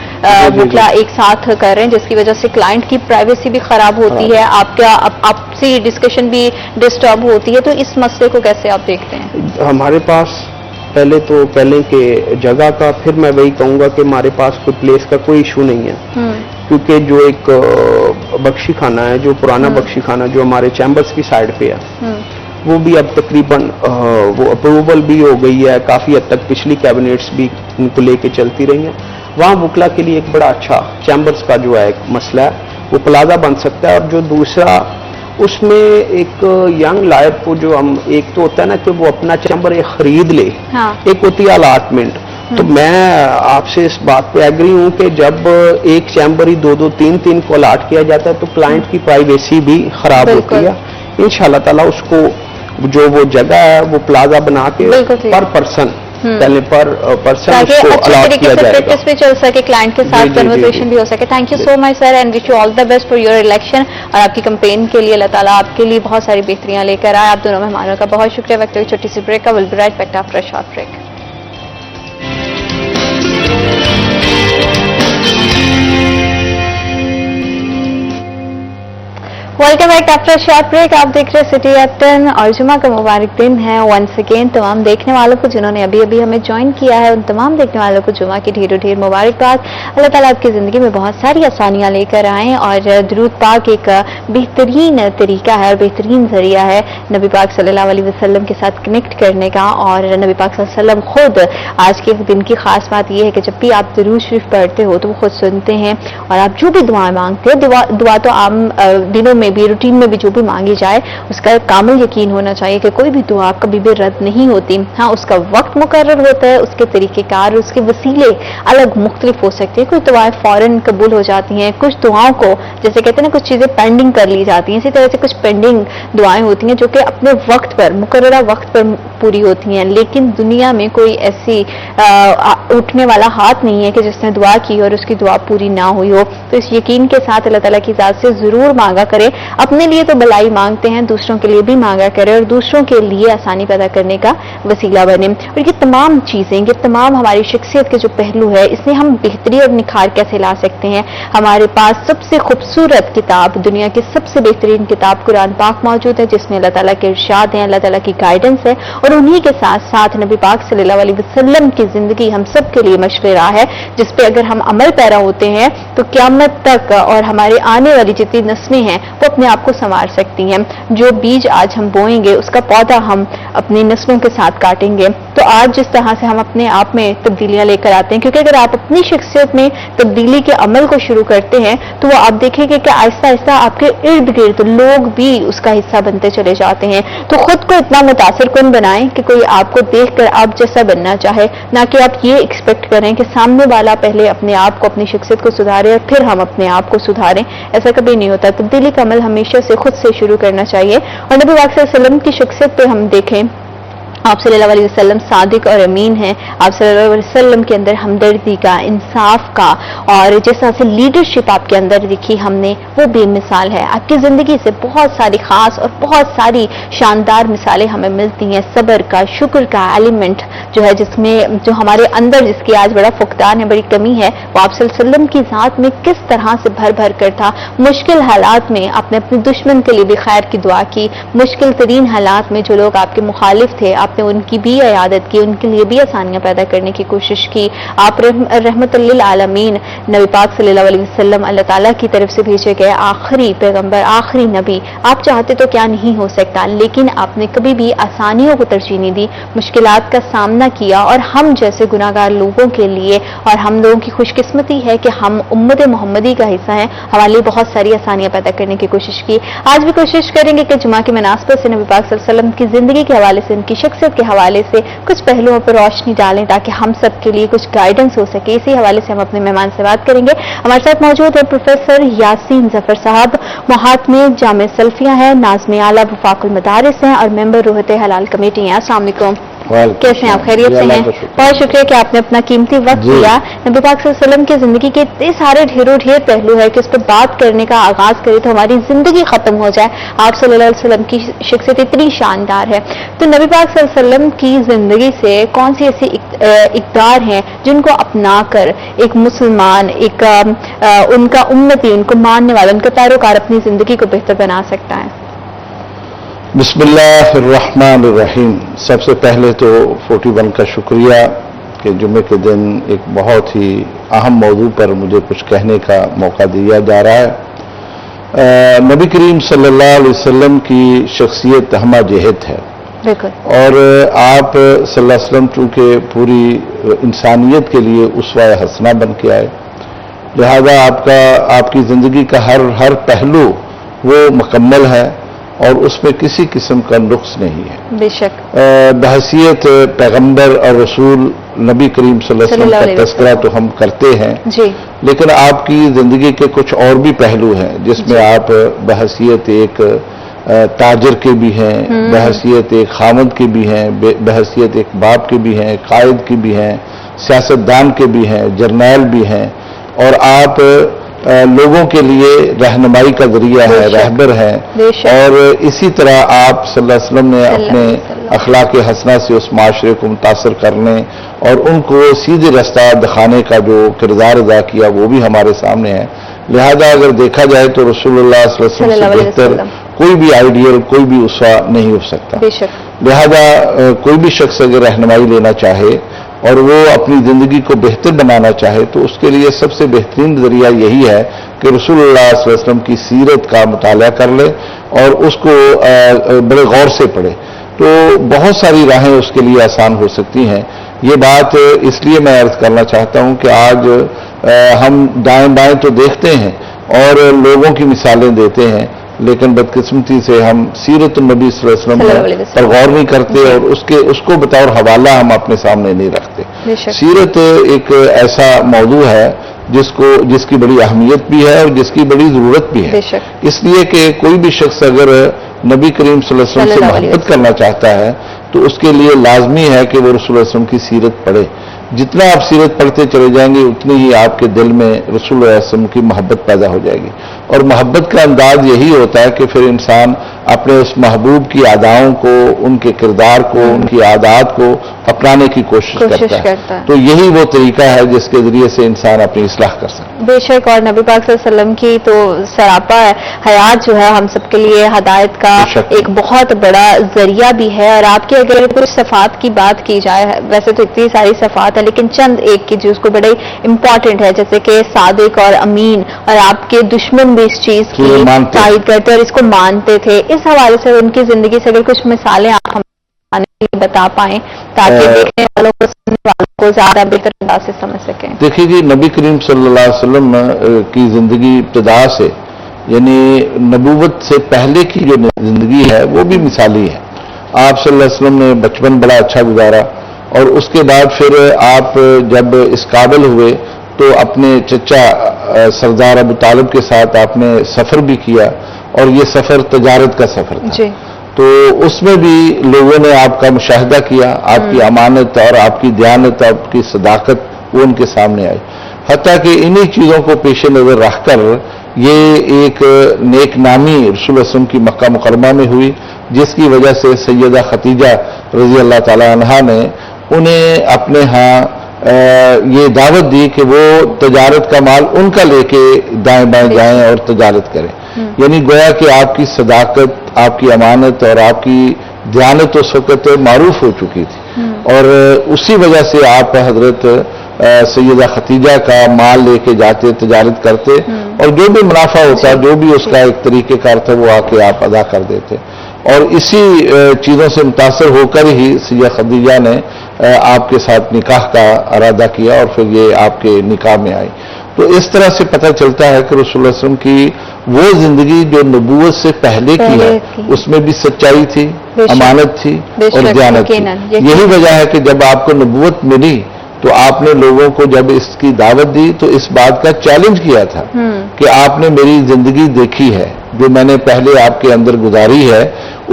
Speaker 3: وکلا ایک ساتھ کر رہے ہیں, جس کی وجہ سے کلائنٹ کی پرائیویسی بھی خراب ہوتی ہے, آپ کا آپسی ڈسکشن بھی ڈسٹرب ہوتی ہے. تو اس مسئلے کو کیسے آپ دیکھتے ہیں؟
Speaker 2: ہمارے پاس پہلے تو پہلے کہ جگہ کا, پھر میں وہی کہوں گا کہ ہمارے پاس کوئی پلیس کا کوئی ایشو نہیں ہے, کیونکہ جو ایک بخشی خانہ ہے, جو پرانا بخشی خانہ جو ہمارے چیمبرز کی سائڈ پہ ہے, وہ بھی اب تقریباً وہ اپروول بھی ہو گئی ہے, کافی حد تک پچھلی کیبنٹس بھی ان کو لے کے چلتی رہی ہیں. وہاں وکلا کے لیے ایک بڑا اچھا چیمبرز کا جو ہے ایک مسئلہ ہے وہ پلازا بن سکتا ہے. اور جو دوسرا اس میں ایک ینگ لائر کو جو ہم ایک تو ہوتا ہے نا کہ وہ اپنا چیمبر ایک خرید لے, ایک ہوتی ہے الاٹمنٹ. تو میں آپ سے اس بات پہ ایگری ہوں کہ جب ایک چیمبر ہی 2-2, 3-3 کو الاٹ کیا جاتا ہے تو کلائنٹ کی پرائیویسی بھی خراب ہوتی ہے. انشاءاللہ تعالیٰ اس کو جو وہ جگہ ہے وہ پلازا بنا کے پر پرسن پہلے پر پرسن کو الاٹ کیا جائے گا،
Speaker 3: پریکٹس بھی چل سکے، کلائنٹ کے ساتھ کنورسیشن بھی ہو سکے. Thank you so much sir and wish you all the best for your election اور آپ کی کمپین کے لیے. اللہ تعالیٰ آپ کے لیے بہت ساری بہتریاں لے کر آئے. آپ دونوں مہمانوں کا بہت شکریہ. وقت ہوئی چھوٹی سی بریک کا. Will be right back after a short break. Welcome back after short break. آپ دیکھ رہے سٹی ایٹ 10 اور جمعہ کا مبارک دن ہے ونس اگین. تمام دیکھنے والوں کو جنہوں نے ابھی ابھی ہمیں جوائن کیا ہے ان تمام دیکھنے والوں کو جمعہ کی ڈھیر مبارکباد. اللہ تعالیٰ آپ کی زندگی میں بہت ساری آسانیاں لے کر آئیں اور درود پاک ایک بہترین طریقہ ہے اور بہترین ذریعہ ہے نبی پاک صلی اللہ علیہ وسلم کے ساتھ کنیکٹ کرنے کا. اور نبی پاک صلی اللہ علیہ وسلم خود آج کے دن کی خاص بات یہ ہے کہ جب بھی آپ درود شریف پڑھتے ہو تو وہ خود سنتے ہیں اور آپ جو بھی دعائیں مانگتے ہیں دعا تو عام دنوں میں بھی روٹین میں بھی جو بھی مانگی جائے اس کا کامل یقین ہونا چاہیے کہ کوئی بھی دعا کبھی بھی رد نہیں ہوتی. ہاں اس کا وقت مقرر ہوتا ہے، اس کے طریقہ کار، اس کے وسیلے الگ مختلف ہو سکتے ہیں. کچھ دعائیں فوراً قبول ہو جاتی ہیں، کچھ دعاؤں کو جیسے کہتے ہیں نا کچھ چیزیں پینڈنگ کر لی جاتی ہیں، اسی طرح سے کچھ پینڈنگ دعائیں ہوتی ہیں جو کہ اپنے وقت پر مقررہ وقت پر پوری ہوتی ہیں. لیکن دنیا میں کوئی ایسی اٹھنے والا ہاتھ نہیں ہے کہ جس نے دعا کی اور اس کی دعا پوری نہ ہوئی ہو. تو اس یقین کے ساتھ اللہ تعالیٰ کی ذات سے ضرور مانگا کرے. اپنے لیے تو بلائی مانگتے ہیں، دوسروں کے لیے بھی مانگا کرے اور دوسروں کے لیے آسانی پیدا کرنے کا وسیلہ بنے. اور یہ تمام چیزیں، یہ تمام ہماری شخصیت کے جو پہلو ہے اس میں ہم بہتری اور نکھار کیسے لا سکتے ہیں. ہمارے پاس سب سے خوبصورت کتاب، دنیا کی سب سے بہترین کتاب قرآن پاک موجود ہے جس میں اللہ تعالیٰ کے ارشاد ہیں، اللہ تعالیٰ کی گائیڈنس ہے اور انہی کے ساتھ ساتھ نبی پاک صلی اللہ علیہ وسلم کی زندگی ہم سب کے لیے مشرع راہ ہے جس پہ اگر ہم عمل پیرا ہوتے ہیں تو قیامت تک اور ہمارے آنے والی جتنی نسلیں ہیں وہ اپنے آپ کو سنوار سکتی ہیں. جو بیج آج ہم بوئیں گے اس کا پودا ہم اپنی نسلوں کے ساتھ کاٹیں گے. تو آج جس طرح سے ہم اپنے آپ میں تبدیلیاں لے کر آتے ہیں، کیونکہ اگر آپ اپنی شخصیت میں تبدیلی کے عمل کو شروع کرتے ہیں تو وہ آپ دیکھیں گے کہ آہستہ آہستہ آپ کے ارد گرد لوگ بھی اس کا حصہ بنتے چلے جاتے ہیں. تو خود کو اتنا متاثر کن بنائیں کہ کوئی آپ کو دیکھ کر آپ جیسا بننا چاہے، نہ کہ آپ یہ ایکسپیکٹ کریں کہ سامنے والا پہلے اپنے آپ کو، اپنی شخصیت کو سدھارے اور پھر ہم اپنے آپ کو سدھاریں. ایسا کبھی نہیں ہوتا. تبدیلی کا عمل ہمیشہ سے خود سے شروع کرنا چاہیے. اور نبی پاک صلی اللہ علیہ وسلم کی شخصیت پہ ہم دیکھیں، آپ صلی اللہ علیہ وسلم صادق اور امین ہیں. آپ صلی اللہ علیہ وسلم کے اندر ہمدردی کا، انصاف کا اور جس طرح سے لیڈرشپ آپ کے اندر دکھی ہم نے وہ بے مثال ہے. آپ کی زندگی سے بہت ساری خاص اور بہت ساری شاندار مثالیں ہمیں ملتی ہیں. صبر کا، شکر کا ایلیمنٹ جو ہے جس میں جو ہمارے اندر جس کی آج بڑا فقدان ہے، بڑی کمی ہے، وہ آپ صلی اللہ علیہ وسلم کی ذات میں کس طرح سے بھر بھر کر تھا. مشکل حالات میں آپ نے اپنے دشمن کے لیے بھی خیر کی دعا کی. مشکل ترین حالات میں جو لوگ آپ کے مخالف تھے آپ نے ان کی بھی عیادت کی، ان کے لیے بھی آسانیاں پیدا کرنے کی کوشش کی. آپ رحمت للعالمین نبی پاک صلی اللہ علیہ وسلم اللہ تعالیٰ کی طرف سے بھیجے گئے آخری پیغمبر، آخری نبی. آپ چاہتے تو کیا نہیں ہو سکتا، لیکن آپ نے کبھی بھی آسانیوں کو ترجیح نہیں دی، مشکلات کا سامنا کیا. اور ہم جیسے گناہگار لوگوں کے لیے اور ہم لوگوں کی خوش قسمتی ہے کہ ہم امت محمدی کا حصہ ہیں، ہمارے لیے بہت ساری آسانیاں پیدا کرنے کی کوشش کی. آج بھی کوشش کریں گے کہ جمعہ کی مناسبت سے نبی پاک صلی اللہ علیہ وسلم کی زندگی کے حوالے سے، ان کی شخصیت کے حوالے سے کچھ پہلوؤں پر روشنی ڈالیں تاکہ ہم سب کے لیے کچھ گائیڈنس ہو سکے. اسی حوالے سے ہم اپنے مہمان سے بات کریں گے. ہمارے ساتھ موجود ہے پروفیسر یاسین ظفر صاحب، محاتم جامع سلفیہ ہیں، ناظم اعلیٰ وفاق المدارس ہیں اور ممبر روحت حلال کمیٹی ہیں. السلام علیکم. کیسے ہیں آپ؟ خیریت سے ہیں؟ بہت شکریہ کہ آپ نے اپنا قیمتی وقت دیا. نبی پاک صلی اللہ علیہ وسلم کی زندگی کے اتنے سارے ڈھیر پہلو ہے کہ اس پر بات کرنے کا آغاز کرے تو ہماری زندگی ختم ہو جائے. آپ صلی اللہ علیہ وسلم کی شخصیت اتنی شاندار ہے. تو نبی پاک صلی اللہ علیہ وسلم کی زندگی سے کون سی ایسی اقدار ہیں جن کو اپنا کر ایک مسلمان، ایک ان کا امتی، ان کو ماننے والا، ان کا پیروکار اپنی زندگی کو بہتر بنا سکتا ہے؟
Speaker 4: بسم اللہ الرحمن الرحیم. سب سے پہلے تو 41 کا شکریہ کہ جمعے کے دن ایک بہت ہی اہم موضوع پر مجھے کچھ کہنے کا موقع دیا جا رہا ہے. نبی کریم صلی اللہ علیہ وسلم کی شخصیت ہمہ جہت ہے اور آپ صلی اللہ علیہ وسلم چونکہ پوری انسانیت کے لیے اسوہ حسنہ بن کے آئے، لہذا آپ کی زندگی کا ہر پہلو وہ مکمل ہے اور اس میں کسی قسم کا نقص نہیں ہے.
Speaker 3: بے شک
Speaker 4: بحیثیت پیغمبر اور رسول نبی کریم صلی اللہ علیہ وسلم کا تذکرہ تو ہم کرتے ہیں
Speaker 3: جی،
Speaker 4: لیکن آپ کی زندگی کے کچھ اور بھی پہلو ہیں جس میں آپ بحیثیت ایک تاجر کے بھی ہیں، بحیثیت ایک خامد کے بھی ہیں، بحیثیت ایک باپ کے بھی ہیں، قائد کے بھی ہیں، سیاستدان کے بھی ہیں، جرنیل بھی ہیں، اور آپ لوگوں کے لیے رہنمائی کا ذریعہ ہے، رہبر ہیں، اور اسی طرح آپ صلی اللہ علیہ وسلم نے اپنے اخلاق حسنہ سے اس معاشرے کو متاثر کرنے اور ان کو سیدھے رستہ دکھانے کا جو کردار ادا کیا وہ بھی ہمارے سامنے ہے۔ لہذا اگر دیکھا جائے تو رسول اللہ صلی اللہ علیہ وسلم سے بہتر کوئی بھی آئیڈیل، کوئی بھی اسوہ نہیں ہو سکتا۔ لہذا کوئی بھی شخص اگر رہنمائی لینا چاہے اور وہ اپنی زندگی کو بہتر بنانا چاہے تو اس کے لیے سب سے بہترین ذریعہ یہی ہے کہ رسول اللہ صلی اللہ علیہ وسلم کی سیرت کا مطالعہ کر لے اور اس کو بڑے غور سے پڑھے، تو بہت ساری راہیں اس کے لیے آسان ہو سکتی ہیں۔ یہ بات اس لیے میں عرض کرنا چاہتا ہوں کہ آج ہم دائیں بائیں تو دیکھتے ہیں اور لوگوں کی مثالیں دیتے ہیں، لیکن بدقسمتی سے ہم سیرت النبی صلی اللہ علیہ وسلم پر غور نہیں کرتے اور اس کو بطور حوالہ ہم اپنے سامنے نہیں رکھتے۔ سیرت ایک ایسا موضوع ہے جس کی بڑی اہمیت بھی ہے اور جس کی بڑی ضرورت بھی ہے، اس لیے کہ کوئی بھی شخص اگر نبی کریم صلی اللہ علیہ وسلم سے محبت کرنا چاہتا ہے تو اس کے لیے لازمی ہے کہ وہ رسول اللہ علیہ وسلم کی سیرت پڑھے۔ جتنا آپ سیرت پڑھتے چلے جائیں گے اتنی ہی آپ کے دل میں رسول اللہ علیہ وسلم کی محبت پیدا ہو جائے گی، اور محبت کا انداز یہی ہوتا ہے کہ پھر انسان اپنے اس محبوب کی اداؤں کو، ان کے کردار کو، ان کی عادات کو اپنانے کی کوشش کرتا ہے۔ تو یہی وہ طریقہ ہے جس کے ذریعے سے انسان اپنی اصلاح کر سکتا ہے۔
Speaker 3: بے شک، اور نبی پاک صلی اللہ علیہ وسلم کی تو سراپا حیات جو ہے ہم سب کے لیے ہدایت کا ایک بہت بڑا ذریعہ بھی ہے۔ اور آپ کی اگر کچھ صفات کی بات کی جائے، ویسے تو اتنی ساری صفات ہیں لیکن چند ایک کی جو اس کو بڑے امپورٹنٹ ہے، جیسے کہ صادق اور امین، اور آپ کے دشمن بھی اس چیز کی تائید کرتے اور اس کو مانتے تھے۔ اس حوالے سے ان کی زندگی سے اگر کچھ مثالیں آپ ہمیں بتا پائیں تاکہ دیکھنے والوں کو، سننے والوں کو زیادہ بہتر انداز سے سمجھ سکیں۔
Speaker 4: دیکھیے جی، نبی کریم صلی اللہ علیہ وسلم کی زندگی ابتدا سے، یعنی نبوت سے پہلے کی جو زندگی ہے وہ بھی مثالی ہے۔ آپ صلی اللہ علیہ وسلم نے بچپن بڑا اچھا گزارا، اور اس کے بعد پھر آپ جب اس قابل ہوئے تو اپنے چچا سردار ابو طالب کے ساتھ آپ نے سفر بھی کیا، اور یہ سفر تجارت کا سفر تھا۔ تو اس میں بھی لوگوں نے آپ کا مشاہدہ کیا، آپ کی امانت اور آپ کی دیانت، آپ کی صداقت وہ ان کے سامنے آئی، حتیٰ کہ انہی چیزوں کو پیش نظر رکھ کر یہ ایک نیک نامی رسول اللہ کی مکہ مکرمہ میں ہوئی، جس کی وجہ سے سیدہ خدیجہ رضی اللہ تعالی عنہا نے انہیں اپنے ہاں یہ دعوت دی کہ وہ تجارت کا مال ان کا لے کے دائیں بائیں جائیں اور تجارت کریں، یعنی گویا کہ آپ کی صداقت، آپ کی امانت اور آپ کی دیانت اس وقت معروف ہو چکی تھی، اور اسی وجہ سے آپ حضرت سیدہ خدیجہ کا مال لے کے جاتے، تجارت کرتے، اور جو بھی منافع ہوتا، جو بھی اس کا ایک طریقہ کار تھا وہ آ کے آپ ادا کر دیتے، اور اسی چیزوں سے متاثر ہو کر ہی سیدہ خدیجہ نے آپ کے ساتھ نکاح کا ارادہ کیا، اور پھر یہ آپ کے نکاح میں آئی۔ تو اس طرح سے پتہ چلتا ہے کہ رسول اللہ صلی اللہ علیہ وسلم کی وہ زندگی جو نبوت سے پہلے کی ہے اس میں بھی سچائی تھی، امانت تھی اور دیانت تھی۔ یہی وجہ ہے کہ جب آپ کو نبوت ملی تو آپ نے لوگوں کو جب اس کی دعوت دی تو اس بات کا چیلنج کیا تھا کہ آپ نے میری زندگی دیکھی ہے، جو میں نے پہلے آپ کے اندر گزاری ہے،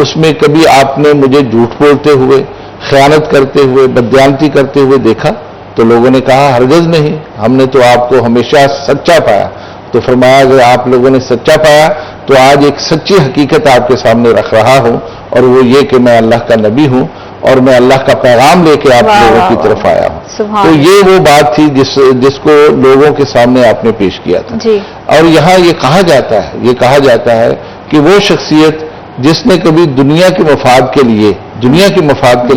Speaker 4: اس میں کبھی آپ نے مجھے جھوٹ بولتے ہوئے، خیانت کرتے ہوئے، بددیانتی کرتے ہوئے دیکھا؟ تو لوگوں نے کہا ہرگز نہیں، ہم نے تو آپ کو ہمیشہ سچا پایا۔ تو فرمایا اگر آپ لوگوں نے سچا پایا تو آج ایک سچی حقیقت آپ کے سامنے رکھ رہا ہوں، اور وہ یہ کہ میں اللہ کا نبی ہوں اور میں اللہ کا پیغام لے کے آپ لوگوں کی طرف آیا ہوں۔ تو یہ وہ بات تھی جس کو لوگوں کے سامنے آپ نے پیش کیا تھا۔ اور یہاں یہ کہا جاتا ہے کہ وہ شخصیت جس نے کبھی دنیا کے مفاد کے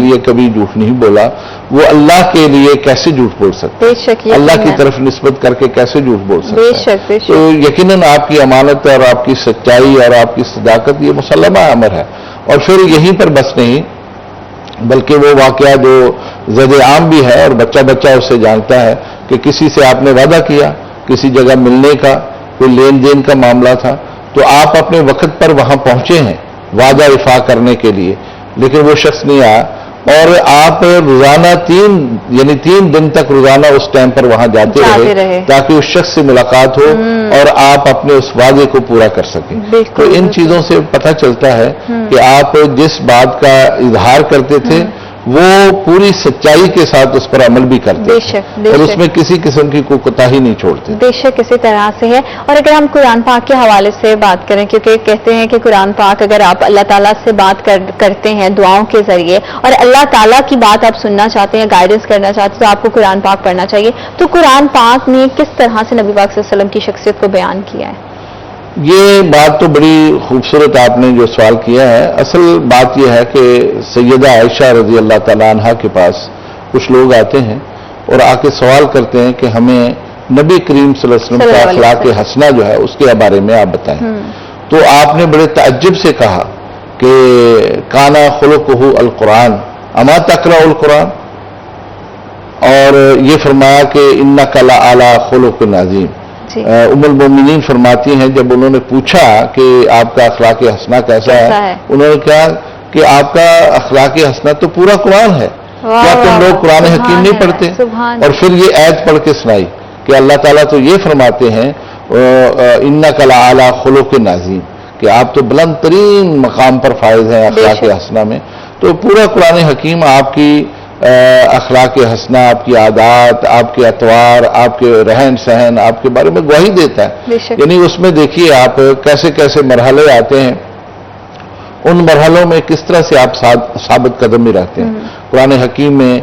Speaker 4: لیے کبھی جھوٹ نہیں بولا، وہ اللہ کے لیے کیسے جھوٹ بول سکتا ہے؟ اللہ کی طرف نسبت کر کے کیسے جھوٹ بول سکتا ہے؟ تو یقیناً آپ کی امانت اور آپ کی سچائی اور آپ کی صداقت یہ مسلمہ امر ہے۔ اور پھر یہیں پر بس نہیں، بلکہ وہ واقعہ جو زد عام بھی ہے اور بچہ اسے جانتا ہے کہ کسی سے آپ نے وعدہ کیا، کسی جگہ ملنے کا، کوئی لین دین کا معاملہ تھا، تو آپ اپنے وقت پر وہاں پہنچے ہیں وعدہ وفا کرنے کے لیے، لیکن وہ شخص نہیں آیا، اور آپ روزانہ 3 دن تک روزانہ اس ٹائم پر وہاں جاتے رہے تاکہ اس شخص سے ملاقات ہو اور آپ اپنے اس وعدے کو پورا کر سکیں. تو ان چیزوں سے پتہ چلتا ہے کہ آپ جس بات کا اظہار کرتے تھے وہ پوری سچائی کے ساتھ اس پر عمل بھی کرتے ہیں اور اس میں کسی قسم کی کوئی کوتاہی نہیں چھوڑتے.
Speaker 3: بے شک اسی طرح سے ہے. اور اگر ہم قرآن پاک کے حوالے سے بات کریں، کیونکہ کہتے ہیں کہ قرآن پاک اگر آپ اللہ تعالیٰ سے بات کرتے ہیں دعاؤں کے ذریعے اور اللہ تعالیٰ کی بات آپ سننا چاہتے ہیں، گائیڈنس کرنا چاہتے ہیں، تو آپ کو قرآن پاک پڑھنا چاہیے. تو قرآن پاک نے کس طرح سے نبی پاک صلی اللہ علیہ وسلم کی شخصیت کو بیان کیا ہے؟
Speaker 4: یہ بات تو بڑی خوبصورت آپ نے جو سوال کیا ہے. اصل بات یہ ہے کہ سیدہ عائشہ رضی اللہ تعالیٰ عنہا کے پاس کچھ لوگ آتے ہیں اور آ کے سوال کرتے ہیں کہ ہمیں نبی کریم صلی اللہ علیہ وسلم کا اخلاق حسنہ جو ہے اس کے بارے میں آپ بتائیں. تو آپ نے بڑے تعجب سے کہا کہ کانا خلقہ القرآن اما تقرأ القرآن، اور یہ فرمایا کہ انک لعلی خلق عظیم. ام المومنین فرماتی ہیں جب انہوں نے پوچھا کہ آپ کا اخلاق حسنہ کیسا ہے، انہوں نے کہا کہ آپ کا اخلاق حسنہ تو پورا قرآن ہے، کیا تم لوگ قرآن حکیم نہیں پڑھتے؟ اور پھر یہ آیت پڑھ کے سنائی کہ اللہ تعالیٰ تو یہ فرماتے ہیں انک لعلی خلق عظیم، کہ آپ تو بلند ترین مقام پر فائز ہیں اخلاق حسنہ میں. تو پورا قرآن حکیم آپ کی اخلاق حسنہ، آپ کی عادات، آپ کے اطوار، آپ کے رہن سہن، آپ کے بارے میں گواہی دیتا ہے. یعنی اس میں دیکھیے آپ کیسے کیسے مرحلے آتے ہیں، ان مرحلوں میں کس طرح سے آپ ثابت قدم میں رہتے ہیں. قرآن حکیم میں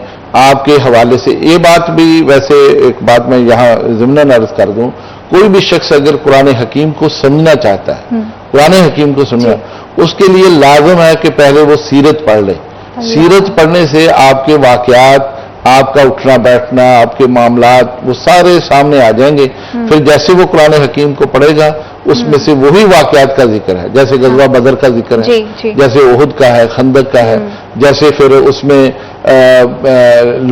Speaker 4: آپ کے حوالے سے یہ بات بھی، ویسے ایک بات میں یہاں ضمناً عرض کر دوں، کوئی بھی شخص اگر قرآن حکیم کو سمجھنا چاہتا ہے، قرآن حکیم کو سمجھنا، اس کے لیے لازم ہے کہ پہلے وہ سیرت پڑھ لے. سیرت پڑھنے سے آپ کے واقعات، آپ کا اٹھنا بیٹھنا، آپ کے معاملات وہ سارے سامنے آ جائیں گے. پھر جیسے وہ قرآن حکیم کو پڑھے گا اس میں سے وہی واقعات کا ذکر ہے، جیسے غزوہ بدر کا ذکر ہے، جیسے احد کا ہے، خندق کا ہے، جیسے پھر اس میں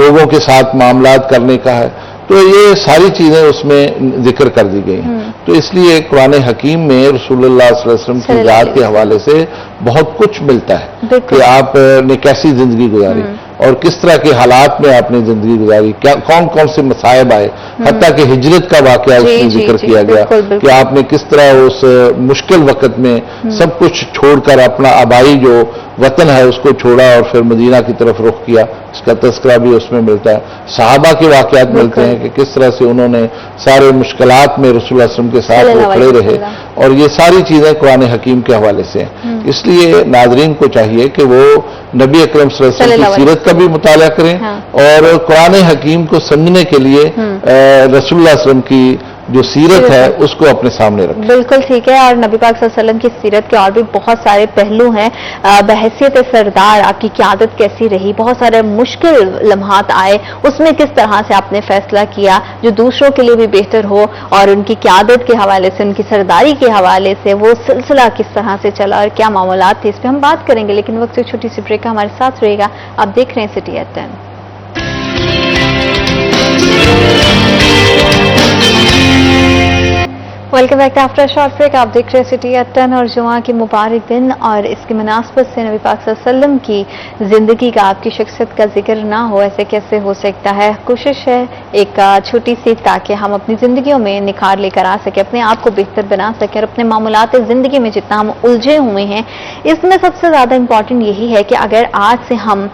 Speaker 4: لوگوں کے ساتھ معاملات کرنے کا ہے. تو یہ ساری چیزیں اس میں ذکر کر دی گئی ہیں. تو اس لیے قرآن حکیم میں رسول اللہ صلی اللہ علیہ وسلم کی ذات کے حوالے سے بہت کچھ ملتا ہے کہ آپ نے کیسی زندگی گزاری اور کس طرح کے حالات میں آپ نے زندگی گزاری، کون کون سے مصائب آئے، حتیٰ کہ ہجرت کا واقعہ اس میں ذکر کیا گیا کہ آپ نے کس طرح اس مشکل وقت میں سب کچھ چھوڑ کر اپنا آبائی جو وطن ہے اس کو چھوڑا اور پھر مدینہ کی طرف رخ کیا. اس کا تذکرہ بھی اس میں ملتا ہے. صحابہ کے واقعات ملتے ہیں کہ کس طرح سے انہوں نے سارے مشکلات میں رسول اللہ صلی اللہ علیہ وسلم کے ساتھ وہ کھڑے رہے. اور یہ ساری چیزیں قرآن حکیم کے حوالے سے ہیں. اس لیے ناظرین کو چاہیے کہ وہ نبی اکرم صلی اللہ علیہ وسلم کی سیرت کا بھی مطالعہ کریں اور قرآن حکیم کو سمجھنے کے لیے رسول اللہ صلی اللہ علیہ وسلم کی جو سیرت ہے اس کو اپنے سامنے رکھیں.
Speaker 3: بالکل ٹھیک ہے. اور نبی پاک صلی اللہ علیہ وسلم کی سیرت کے اور بھی بہت سارے پہلو ہیں. بحیثیت سردار آپ کی قیادت کیسی رہی، بہت سارے مشکل لمحات آئے، اس میں کس طرح سے آپ نے فیصلہ کیا جو دوسروں کے لیے بھی بہتر ہو، اور ان کی قیادت کے حوالے سے، ان کی سرداری کے حوالے سے وہ سلسلہ کس طرح سے چلا اور کیا معاملات تھے، اس پہ ہم بات کریں گے. لیکن وقت سے چھوٹی سی بریک کا ہمارے ساتھ رہے گا. آپ دیکھ رہے ہیں City at 10. Welcome back after short break. آپ دیکھ رہے سٹی ایٹ 10 اور جمعہ کی مبارک دن، اور اس کی مناسبت سے نبی پاک صلی اللہ علیہ وسلم کی زندگی کا، آپ کی شخصیت کا ذکر نہ ہو، ایسے کیسے ہو سکتا ہے. کوشش ہے ایک چھوٹی سی تاکہ ہم اپنی زندگیوں میں نکھار لے کر آ سکیں، اپنے آپ کو بہتر بنا سکیں، اور اپنے معاملات زندگی میں جتنا ہم الجھے ہوئے ہیں اس میں سب سے زیادہ امپورٹنٹ یہی ہے کہ اگر آج سے ہم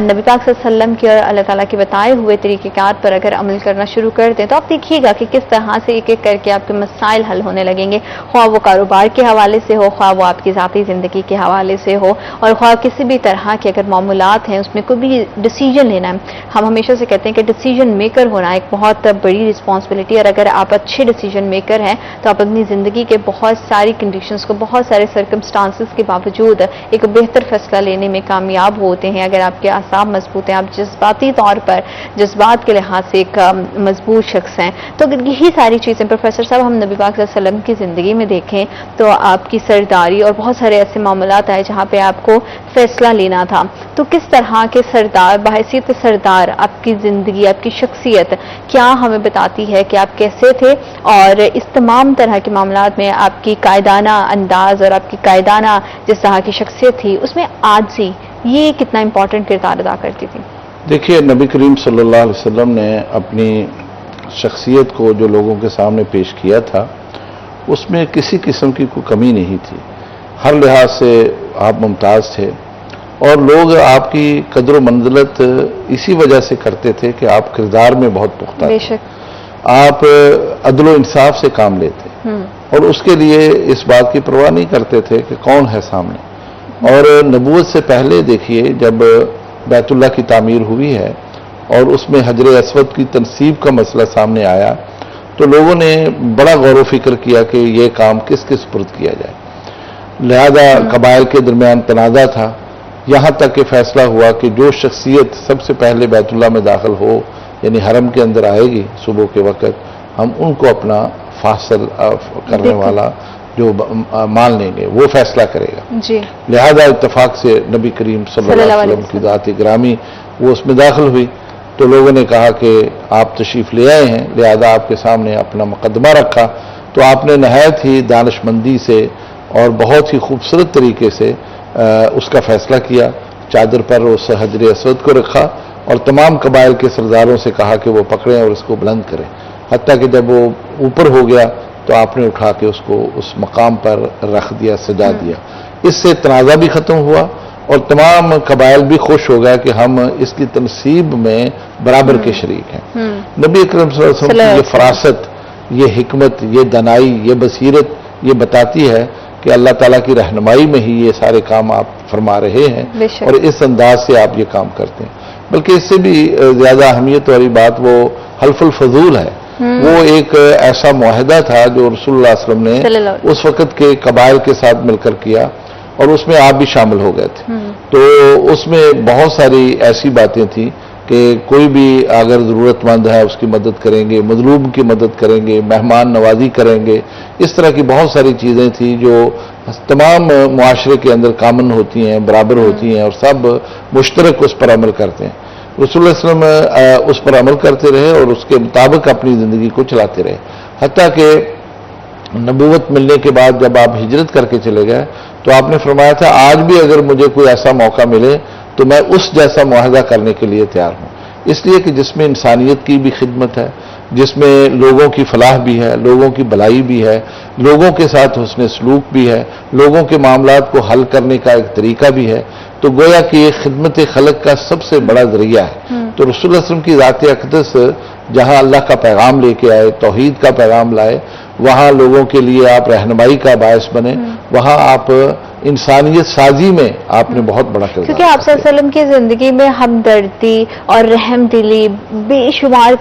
Speaker 3: نبی پاک صلی اللہ علیہ وسلم کی اور اللہ تعالیٰ کے بتائے ہوئے طریقہ کار پر اگر عمل کرنا شروع کر دیں تو آپ دیکھیے گا کہ کس طرح سے ایک ایک کر کے آپ کے مسائل حل ہونے لگیں گے، خواہ وہ کاروبار کے حوالے سے ہو، خواہ وہ آپ کی ذاتی زندگی کے حوالے سے ہو، اور خواہ کسی بھی طرح کے اگر معاملات ہیں اس میں کوئی بھی ڈیسیجن لینا ہے. ہم ہمیشہ سے کہتے ہیں کہ ڈیسیجن میکر ہونا ایک بہت بڑی رسپانسبلٹی، اور اگر آپ اچھے ڈیسیجن میکر ہیں تو آپ اپنی زندگی کے بہت ساری کنڈیشنز کو، بہت سارے سرکمسٹانسز کے باوجود ایک بہتر فیصلہ لینے میں کامیاب ہوتے ہیں. اگر آپ کے اعصاب مضبوط ہیں، آپ جذباتی طور پر جذبات کے لحاظ سے ایک مضبوط شخص ہیں، تو یہی ساری چیزیں پروفیسر صاحب ہم نبی پاک صلی اللہ علیہ وسلم کی زندگی میں دیکھیں تو آپ کی سرداری اور بہت سارے ایسے معاملات آئے جہاں پہ آپ کو فیصلہ لینا تھا. تو کس طرح کے سردار، بحیثیت سردار، آپ کی زندگی، آپ کی شخصیت کیا ہمیں بتاتی ہے کہ آپ کیسے تھے، اور اس تمام طرح کے معاملات میں آپ کی قائدانہ انداز اور آپ کی قائدانہ جس طرح کی شخصیت تھی اس میں عاجزی یہ کتنا امپورٹنٹ کردار ادا کرتی تھی؟
Speaker 4: دیکھیے نبی کریم صلی اللہ علیہ وسلم نے اپنی شخصیت کو جو لوگوں کے سامنے پیش کیا تھا اس میں کسی قسم کی کوئی کمی نہیں تھی، ہر لحاظ سے آپ ممتاز تھے، اور لوگ آپ کی قدر و منزلت اسی وجہ سے کرتے تھے کہ آپ کردار میں بہت پختہ
Speaker 3: بے
Speaker 4: تھے،
Speaker 3: شک،
Speaker 4: آپ عدل و انصاف سے کام لیتے اور اس کے لیے اس بات کی پرواہ نہیں کرتے تھے کہ کون ہے سامنے۔ اور نبوت سے پہلے دیکھیے جب بیت اللہ کی تعمیر ہوئی ہے اور اس میں حجر اسود کی تنصیب کا مسئلہ سامنے آیا تو لوگوں نے بڑا غور و فکر کیا کہ یہ کام کس کے سپرد کیا جائے، لہذا قبائل کے درمیان تنازع تھا، یہاں تک کہ فیصلہ ہوا کہ جو شخصیت سب سے پہلے بیت اللہ میں داخل ہو یعنی حرم کے اندر آئے گی صبح کے وقت، ہم ان کو اپنا فاصل کرنے والا جو مان لیں گے وہ فیصلہ کرے گا۔
Speaker 3: جی،
Speaker 4: لہذا اتفاق سے نبی کریم صلی اللہ علیہ وسلم کی ذات گرامی وہ اس میں داخل ہوئی تو لوگوں نے کہا کہ آپ تشریف لے آئے ہیں، لہذا آپ کے سامنے اپنا مقدمہ رکھا تو آپ نے نہایت ہی دانش مندی سے اور بہت ہی خوبصورت طریقے سے اس کا فیصلہ کیا، چادر پر اس حجر اسود کو رکھا اور تمام قبائل کے سرداروں سے کہا کہ وہ پکڑیں اور اس کو بلند کریں، حتیٰ کہ جب وہ اوپر ہو گیا تو آپ نے اٹھا کے اس کو اس مقام پر رکھ دیا، سجا دیا۔ اس سے تنازع بھی ختم ہوا اور تمام قبائل بھی خوش ہو گیا کہ ہم اس کی تنصیب میں برابر کے شریک ہیں۔ نبی اکرم صلی اللہ علیہ وسلم کی یہ فراست، یہ حکمت، یہ دانائی، یہ بصیرت یہ بتاتی ہے کہ اللہ تعالیٰ کی رہنمائی میں ہی یہ سارے کام آپ فرما رہے ہیں اور اس انداز سے آپ یہ کام کرتے ہیں۔ بلکہ اس سے بھی زیادہ اہمیت والی بات وہ حلف الفضول ہے، وہ ایک ایسا معاہدہ تھا جو رسول اللہ صلی اللہ علیہ وسلم نے اس وقت کے قبائل کے ساتھ مل کر کیا اور اس میں آپ بھی شامل ہو گئے تھے، تو اس میں بہت ساری ایسی باتیں تھیں کہ کوئی بھی اگر ضرورت مند ہے اس کی مدد کریں گے، مظلوم کی مدد کریں گے، مہمان نوازی کریں گے، اس طرح کی بہت ساری چیزیں تھیں جو تمام معاشرے کے اندر کامن ہوتی ہیں، برابر ہوتی ہیں اور سب مشترک اس پر عمل کرتے ہیں۔ رسول اللہ صلی اللہ علیہ وسلم اس پر عمل کرتے رہے اور اس کے مطابق اپنی زندگی کو چلاتے رہے، حتیٰ کہ نبوت ملنے کے بعد جب آپ ہجرت کر کے چلے گئے تو آپ نے فرمایا تھا آج بھی اگر مجھے کوئی ایسا موقع ملے تو میں اس جیسا معاہدہ کرنے کے لیے تیار ہوں، اس لیے کہ جس میں انسانیت کی بھی خدمت ہے، جس میں لوگوں کی فلاح بھی ہے، لوگوں کی بھلائی بھی ہے، لوگوں کے ساتھ حسن سلوک بھی ہے، لوگوں کے معاملات کو حل کرنے کا ایک طریقہ بھی ہے، تو گویا کہ یہ خدمت خلق کا سب سے بڑا ذریعہ ہے۔ تو رسول اللہ صلی اللہ علیہ وسلم کی ذات اقدس جہاں اللہ کا پیغام لے کے آئے، توحید کا پیغام لائے، وہاں لوگوں کے لیے آپ رہنمائی کا باعث بنے، وہاں آپ انسانیت سازی میں آپ نے بہت بڑا کردار، کیونکہ
Speaker 3: آپ صلی اللہ علیہ وسلم کی زندگی میں ہمدردی اور رحم دلی بے شمار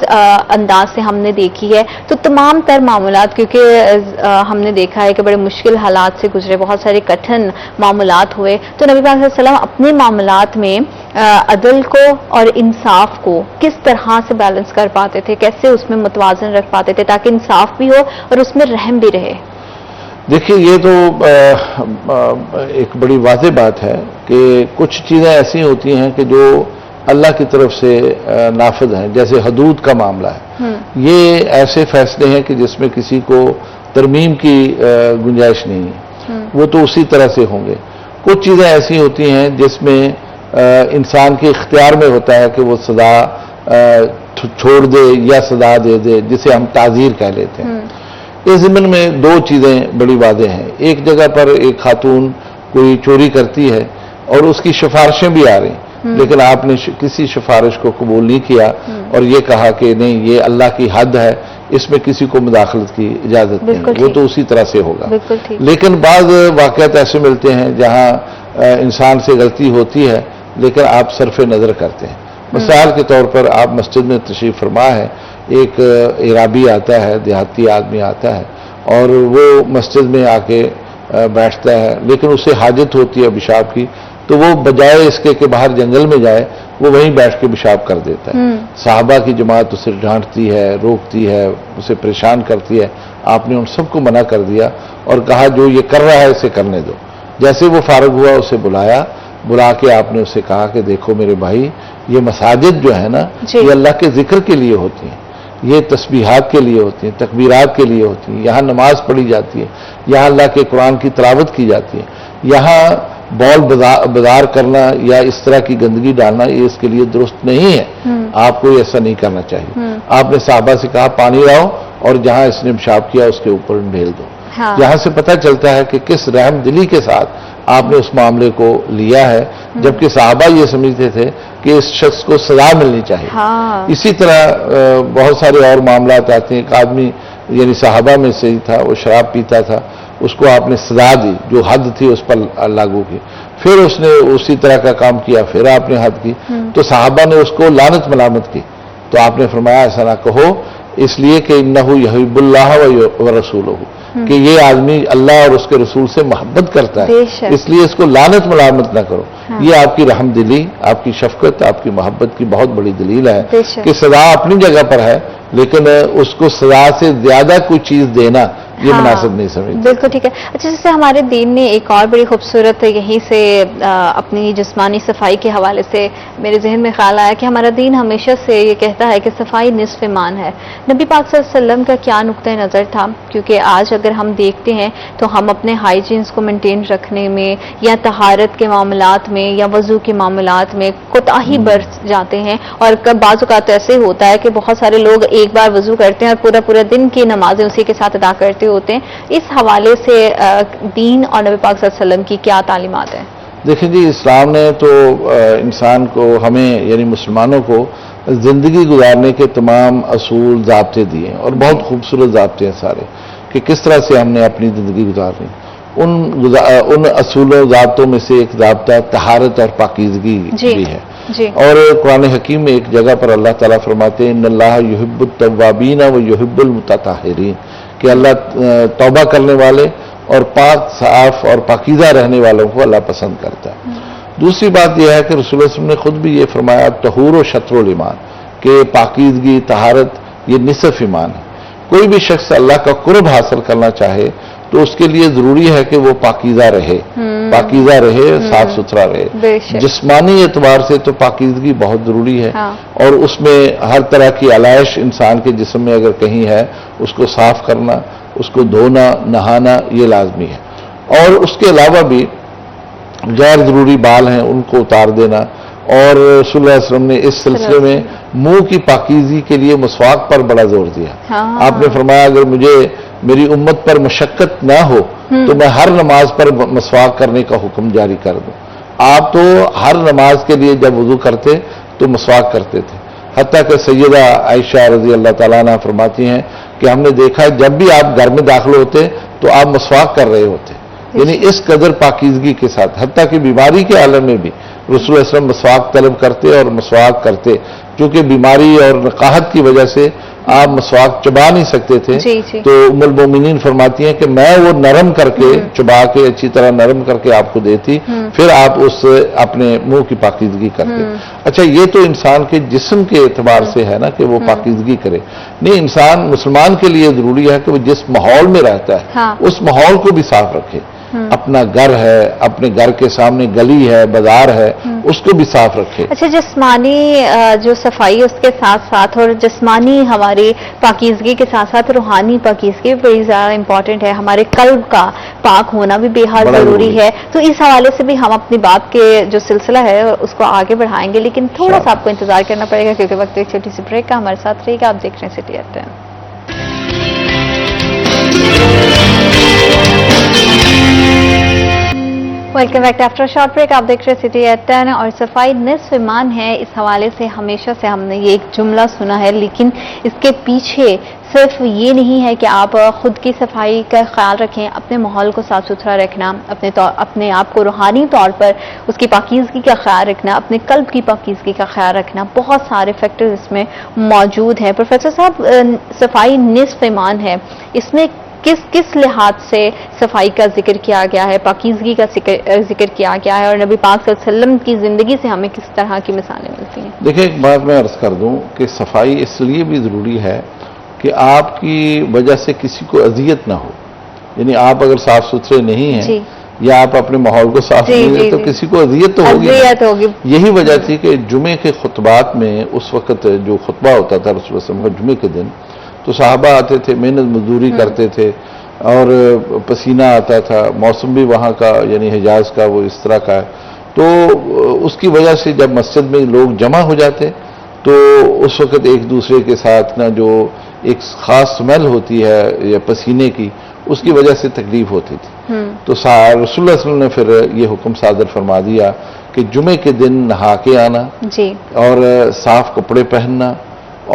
Speaker 3: انداز سے ہم نے دیکھی ہے، تو تمام تر معاملات کیونکہ ہم نے دیکھا ہے کہ بڑے مشکل حالات سے گزرے، بہت سارے کٹھن معاملات ہوئے، تو نبی پاک صلی اللہ علیہ وسلم اپنے معاملات میں عدل کو اور انصاف کو کس طرح سے بیلنس کر پاتے تھے، کیسے اس میں متوازن رکھ پاتے تھے تاکہ انصاف بھی ہو اور اس میں رحم بھی رہے؟
Speaker 4: دیکھیے یہ تو ایک بڑی واضح بات ہے کہ کچھ چیزیں ایسی ہوتی ہیں کہ جو اللہ کی طرف سے نافذ ہیں، جیسے حدود کا معاملہ ہے، یہ ایسے فیصلے ہیں کہ جس میں کسی کو ترمیم کی گنجائش نہیں ہے، وہ تو اسی طرح سے ہوں گے۔ کچھ چیزیں ایسی ہوتی ہیں جس میں انسان کے اختیار میں ہوتا ہے کہ وہ سزا چھوڑ دے یا سزا دے دے، جسے ہم تعزیر کہہ لیتے ہیں۔ اس ضمن میں دو چیزیں بڑی واضح ہیں، ایک جگہ پر ایک خاتون کوئی چوری کرتی ہے اور اس کی سفارشیں بھی آ رہی ہیں، لیکن آپ نے کسی سفارش کو قبول نہیں کیا اور یہ کہا کہ نہیں یہ اللہ کی حد ہے، اس میں کسی کو مداخلت کی اجازت نہیں، وہ تو اسی طرح سے ہوگا۔ لیکن بعض واقعات ایسے ملتے ہیں جہاں انسان سے غلطی ہوتی ہے لیکن آپ صرف نظر کرتے ہیں۔ مثال کے طور پر آپ مسجد میں تشریف فرما ہے، ایک عرابی آتا ہے، دیہاتی آدمی آتا ہے اور وہ مسجد میں آ کے بیٹھتا ہے، لیکن اسے حاجت ہوتی ہے پیشاب کی، تو وہ بجائے اس کے کہ باہر جنگل میں جائے وہ وہیں بیٹھ کے پیشاب کر دیتا ہے۔ صحابہ کی جماعت اسے ڈانٹتی ہے، روکتی ہے، اسے پریشان کرتی ہے، آپ نے ان سب کو منع کر دیا اور کہا جو یہ کر رہا ہے اسے کرنے دو۔ جیسے وہ فارغ ہوا اسے بلا کے آپ نے اسے کہا کہ دیکھو میرے بھائی، یہ مساجد جو ہے نا یہ اللہ کے ذکر کے لیے ہوتی ہیں، یہ تسبیحات کے لیے ہوتی ہیں، تکبیرات کے لیے ہوتی ہیں، یہاں نماز پڑھی جاتی ہے، یہاں اللہ کے قرآن کی تلاوت کی جاتی ہے، یہاں بال بازار کرنا یا اس طرح کی گندگی ڈالنا یہ اس کے لیے درست نہیں ہے. آپ کو ایسا نہیں کرنا چاہیے. آپ نے صحابہ سے کہا پانی لاؤ اور جہاں اس نے پیشاب کیا اس کے اوپر ڈھیل دو. یہاں سے پتہ چلتا ہے کہ کس رحم دلی کے ساتھ آپ نے اس معاملے کو لیا ہے، جبکہ صحابہ یہ سمجھتے تھے کہ اس شخص کو سزا ملنی چاہیے. اسی طرح بہت سارے اور معاملات آتے ہیں. ایک آدمی یعنی صحابہ میں سے ہی تھا، وہ شراب پیتا تھا، اس کو آپ نے سزا دی، جو حد تھی اس پر لاگو کی. پھر اس نے اسی طرح کا کام کیا، پھر آپ نے حد کی، تو صحابہ نے اس کو لعنت ملامت کی. تو آپ نے فرمایا ایسا نہ کہو، اس لیے کہ انہ یحب اللہ و رسولہ، کہ یہ آدمی اللہ اور اس کے رسول سے محبت کرتا ہے، اس لیے اس کو لعنت ملامت نہ کرو. یہ آپ کی رحم دلی، آپ کی شفقت، آپ کی محبت کی بہت بڑی دلیل ہے کہ سزا اپنی جگہ پر ہے، لیکن اس کو سزا سے زیادہ کوئی چیز دینا یہ مناسب نہیں سمجھتے.
Speaker 3: بالکل ٹھیک ہے. اچھا، جیسے ہمارے دین نے ایک اور بڑی خوبصورت یہیں سے اپنی جسمانی صفائی کے حوالے سے میرے ذہن میں خیال آیا کہ ہمارا دین ہمیشہ سے یہ کہتا ہے کہ صفائی نصف ایمان ہے. نبی پاک صلی اللہ علیہ وسلم کا کیا نقطۂ نظر تھا؟ کیونکہ آج اگر ہم دیکھتے ہیں تو ہم اپنے ہائیجینس کو مینٹین رکھنے میں یا طہارت کے معاملات میں یا وضو کے معاملات میں کوتاہی برت جاتے ہیں، اور بعض اوقات ایسے ہوتا ہے کہ بہت سارے لوگ ایک بار وضو کرتے ہیں اور پورا دن کی نمازیں اسی کے ساتھ ادا کرتے ہوتے ہیں. اس حوالے سے دین اور نبی پاک صلی اللہ علیہ وسلم کی کیا تعلیمات ہیں؟
Speaker 4: دیکھیں جی، اسلام نے تو انسان کو، ہمیں یعنی مسلمانوں کو زندگی گزارنے کے تمام اصول ضابطے دیے، اور بہت خوبصورت ضابطے ہیں سارے، کہ کس طرح سے ہم نے اپنی زندگی گزارنی. ان اصول و ضابطوں میں سے ایک ضابطہ طہارت اور پاکیزگی بھی ہے. اور قرآن حکیم میں ایک جگہ پر اللہ تعالیٰ فرماتے ہیں ان اللہ یحب التوابین و یحب المتطہرین، کہ اللہ توبہ کرنے والے اور پاک صاف اور پاکیزہ رہنے والوں کو اللہ پسند کرتا ہے. دوسری بات یہ ہے کہ رسول اللہ صلی اللہ علیہ وسلم نے خود بھی یہ فرمایا طہور و شطر الایمان، کہ پاکیزگی طہارت یہ نصف ایمان ہے. کوئی بھی شخص اللہ کا قرب حاصل کرنا چاہے تو اس کے لیے ضروری ہے کہ وہ پاکیزہ رہے، صاف ستھرا رہے. جسمانی اعتبار سے تو پاکیزگی بہت ضروری ہے، اور اس میں ہر طرح کی علائش انسان کے جسم میں اگر کہیں ہے اس کو صاف کرنا، اس کو دھونا، نہانا یہ لازمی ہے. اور اس کے علاوہ بھی غیر ضروری بال ہیں ان کو اتار دینا. اور رسول اللہ علیہ وسلم نے اس سلسلے میں منہ کی پاکیزگی کے لیے مسواک پر بڑا زور دیا. آپ نے فرمایا اگر مجھے میری امت پر مشقت نہ ہو تو میں ہر نماز پر مسواک کرنے کا حکم جاری کر دوں. آپ تو ہر نماز کے لیے جب وضو کرتے تو مسواک کرتے تھے، حتیٰ کہ سیدہ عائشہ رضی اللہ تعالیٰ عنہ فرماتی ہیں کہ ہم نے دیکھا جب بھی آپ گھر میں داخل ہوتے تو آپ مسواک کر رہے ہوتے، یعنی اس قدر پاکیزگی کے ساتھ. حتیٰ کہ بیماری کے عالم میں بھی رسول اللہ علیہ وسلم مسواک طلب کرتے اور مسواک کرتے، کیونکہ بیماری اور نقاہت کی وجہ سے آپ مسواک چبا نہیں سکتے تھے. تو ام المومنین فرماتی ہیں کہ میں وہ نرم کر کے چبا کے اچھی طرح نرم کر کے آپ کو دیتی، پھر آپ اس اپنے منہ کی پاکیزگی کرتے. اچھا، یہ تو انسان کے جسم کے اعتبار سے ہے نا کہ وہ پاکیزگی کرے. نہیں، انسان مسلمان کے لیے ضروری ہے کہ وہ جس ماحول میں رہتا ہے اس ماحول کو بھی صاف رکھے. اپنا گھر ہے، اپنے گھر کے سامنے گلی ہے، بازار ہے، اس کو بھی صاف رکھے.
Speaker 3: اچھا، جسمانی جو صفائی اس کے ساتھ ساتھ اور جسمانی ہماری پاکیزگی کے ساتھ ساتھ روحانی پاکیزگی بھی بڑی زیادہ امپورٹنٹ ہے. ہمارے قلب کا پاک ہونا بھی بے حد ضروری ہے. تو اس حوالے سے بھی ہم اپنی بات کے جو سلسلہ ہے اس کو آگے بڑھائیں گے، لیکن تھوڑا سا آپ کو انتظار کرنا پڑے گا کیونکہ وقت ایک چھوٹی سی بریک کا. ہمارے ساتھ رہیے گا، آپ دیکھ رہے ہیں City at 10. Welcome back after short break. آپ دیکھ رہے ہیں سٹی ایٹ 10 اور صفائی نصف ایمان ہے. اس حوالے سے ہمیشہ سے ہم نے یہ ایک جملہ سنا ہے، لیکن اس کے پیچھے صرف یہ نہیں ہے کہ آپ خود کی صفائی کا خیال رکھیں، اپنے ماحول کو صاف ستھرا رکھنا، اپنے آپ کو روحانی طور پر اس کی پاکیزگی کا خیال رکھنا، اپنے قلب کی پاکیزگی کا خیال رکھنا. بہت سارے فیکٹرز اس میں موجود ہیں. پروفیسر صاحب، صفائی نصف ایمان ہے، اس میں کس لحاظ سے صفائی کا ذکر کیا گیا ہے، پاکیزگی کا ذکر کیا گیا ہے، اور نبی پاک صلی اللہ علیہ وسلم کی زندگی سے ہمیں کس طرح کی مثالیں ملتی ہیں؟
Speaker 4: دیکھیں، ایک بات میں عرض کر دوں کہ صفائی اس لیے بھی ضروری ہے کہ آپ کی وجہ سے کسی کو اذیت نہ ہو. یعنی آپ اگر صاف ستھرے نہیں ہیں یا آپ اپنے ماحول کو صاف نہیں ہیں تو کسی کو اذیت تو ہوگی. یہی وجہ تھی کہ جمعے کے خطبات میں اس وقت جو خطبہ ہوتا تھا رسول اللہ صلی اللہ علیہ وسلم کا جمعے کے دن، تو صحابہ آتے تھے، محنت مزدوری کرتے تھے اور پسینہ آتا تھا. موسم بھی وہاں کا یعنی حجاز کا وہ اس طرح کا ہے. تو اس کی وجہ سے جب مسجد میں لوگ جمع ہو جاتے تو اس وقت ایک دوسرے کے ساتھ نا جو ایک خاص سمیل ہوتی ہے یا پسینے کی, اس کی وجہ سے تکلیف ہوتی تھی. تو رسول اللہ صلی اللہ علیہ وسلم نے پھر یہ حکم صادر فرما دیا کہ جمعے کے دن نہا کے آنا اور صاف کپڑے پہننا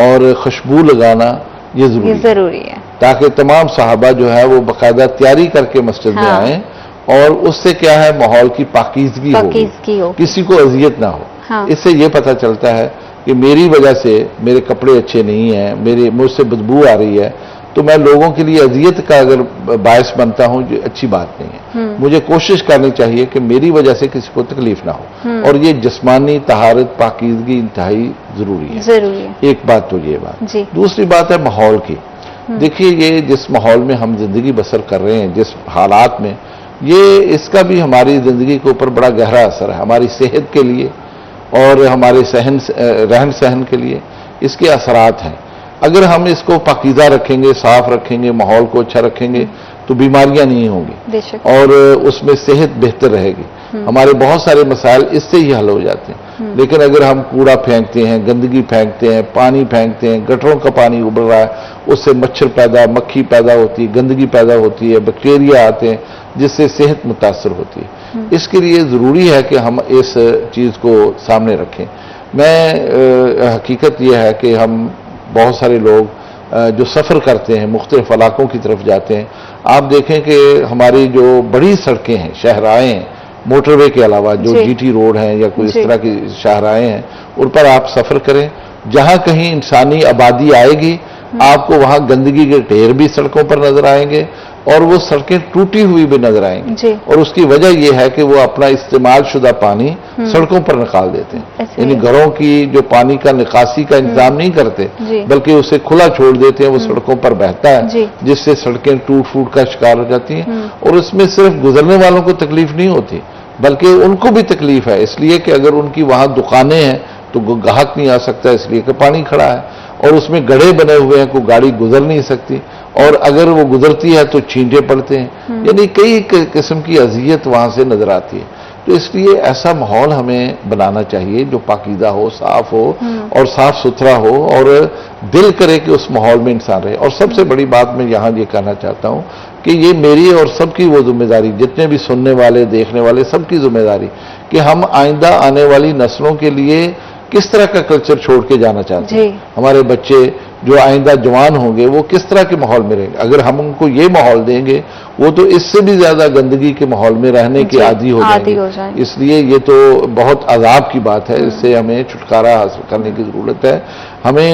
Speaker 4: اور خوشبو لگانا یہ ضروری ہے, تاکہ تمام صحابہ جو ہے وہ باقاعدہ تیاری کر کے مسجد میں آئیں, اور اس سے کیا ہے ماحول کی پاکیزگی ہو, کسی کو اذیت نہ ہو. اس سے یہ پتہ چلتا ہے کہ میری وجہ سے میرے کپڑے اچھے نہیں ہیں, مجھ سے بدبو آ رہی ہے, تو میں لوگوں کے لیے اذیت کا اگر باعث بنتا ہوں جو اچھی بات نہیں ہے. مجھے کوشش کرنی چاہیے کہ میری وجہ سے کسی کو تکلیف نہ ہو, اور یہ جسمانی طہارت پاکیزگی انتہائی ضروری ہے. ایک بات تو یہ بات. دوسری بات ہے ماحول کی. دیکھیے یہ جس ماحول میں ہم زندگی بسر کر رہے ہیں, جس حالات میں, یہ اس کا بھی ہماری زندگی کے اوپر بڑا گہرا اثر ہے. ہماری صحت کے لیے اور ہمارے رہن سہن کے لیے اس کے اثرات ہیں. اگر ہم اس کو پاکیزہ رکھیں گے, صاف رکھیں گے, ماحول کو اچھا رکھیں گے تو بیماریاں نہیں ہوں گی اور اس میں صحت بہتر رہے گی. ہمارے بہت سارے مسائل اس سے ہی حل ہو جاتے ہیں. لیکن اگر ہم کوڑا پھینکتے ہیں, گندگی پھینکتے ہیں, پانی پھینکتے ہیں, گٹروں کا پانی ابل رہا ہے, اس سے مچھر مکھی پیدا ہوتی ہے, گندگی پیدا ہوتی ہے, بیکٹیریا آتے ہیں جس سے صحت متاثر ہوتی ہے. اس کے لیے ضروری ہے کہ ہم اس چیز کو سامنے رکھیں. حقیقت یہ ہے کہ ہم بہت سارے لوگ جو سفر کرتے ہیں, مختلف علاقوں کی طرف جاتے ہیں, آپ دیکھیں کہ ہماری جو بڑی سڑکیں ہیں, شاہراہیں ہیں, موٹر وے کے علاوہ جو جی ٹی روڈ ہیں یا کوئی اس طرح کی شاہراہیں ہیں, ان پر آپ سفر کریں, جہاں کہیں انسانی آبادی آئے گی آپ کو وہاں گندگی کے ڈھیر بھی سڑکوں پر نظر آئیں گے, اور وہ سڑکیں ٹوٹی ہوئی بھی نظر آئیں گی. اور اس کی وجہ یہ ہے کہ وہ اپنا استعمال شدہ پانی سڑکوں پر نکال دیتے ہیں. یعنی گھروں کی جو پانی کا نکاسی کا انتظام نہیں کرتے بلکہ اسے کھلا چھوڑ دیتے ہیں, وہ سڑکوں پر بہتا ہے جس سے سڑکیں ٹوٹ پھوٹ کا شکار ہو جاتی ہیں. اور اس میں صرف گزرنے والوں کو تکلیف نہیں ہوتی بلکہ ان کو بھی تکلیف ہے, اس لیے کہ اگر ان کی وہاں دکانیں ہیں تو گاہک نہیں آ سکتا اس لیے کہ پانی کھڑا ہے, اور اس میں گڑھے بنے ہوئے ہیں, کوئی گاڑی گزر نہیں سکتی, اور اگر وہ گزرتی ہے تو چھینٹے پڑتے ہیں. یعنی کئی قسم کی اذیت وہاں سے نظر آتی ہے. تو اس لیے ایسا ماحول ہمیں بنانا چاہیے جو پاکیزہ ہو, صاف ہو اور صاف ستھرا ہو, اور دل کرے کہ اس ماحول میں انسان رہے. اور سب سے بڑی بات میں یہاں یہ کہنا چاہتا ہوں کہ یہ میری اور سب کی وہ ذمہ داری, جتنے بھی سننے والے دیکھنے والے سب کی ذمہ داری, کہ ہم آئندہ آنے والی نسلوں کے لیے کس طرح کا کلچر چھوڑ کے جانا چاہتے ہیں. ہمارے بچے جو آئندہ جوان ہوں گے وہ کس طرح کے ماحول میں رہیں گے. اگر ہم ان کو یہ ماحول دیں گے وہ تو اس سے بھی زیادہ گندگی کے ماحول میں رہنے کے عادی ہو جائیں گے. اس لیے یہ تو بہت عذاب کی بات ہے, اس سے ہمیں چھٹکارا حاصل کرنے کی ضرورت ہے. ہمیں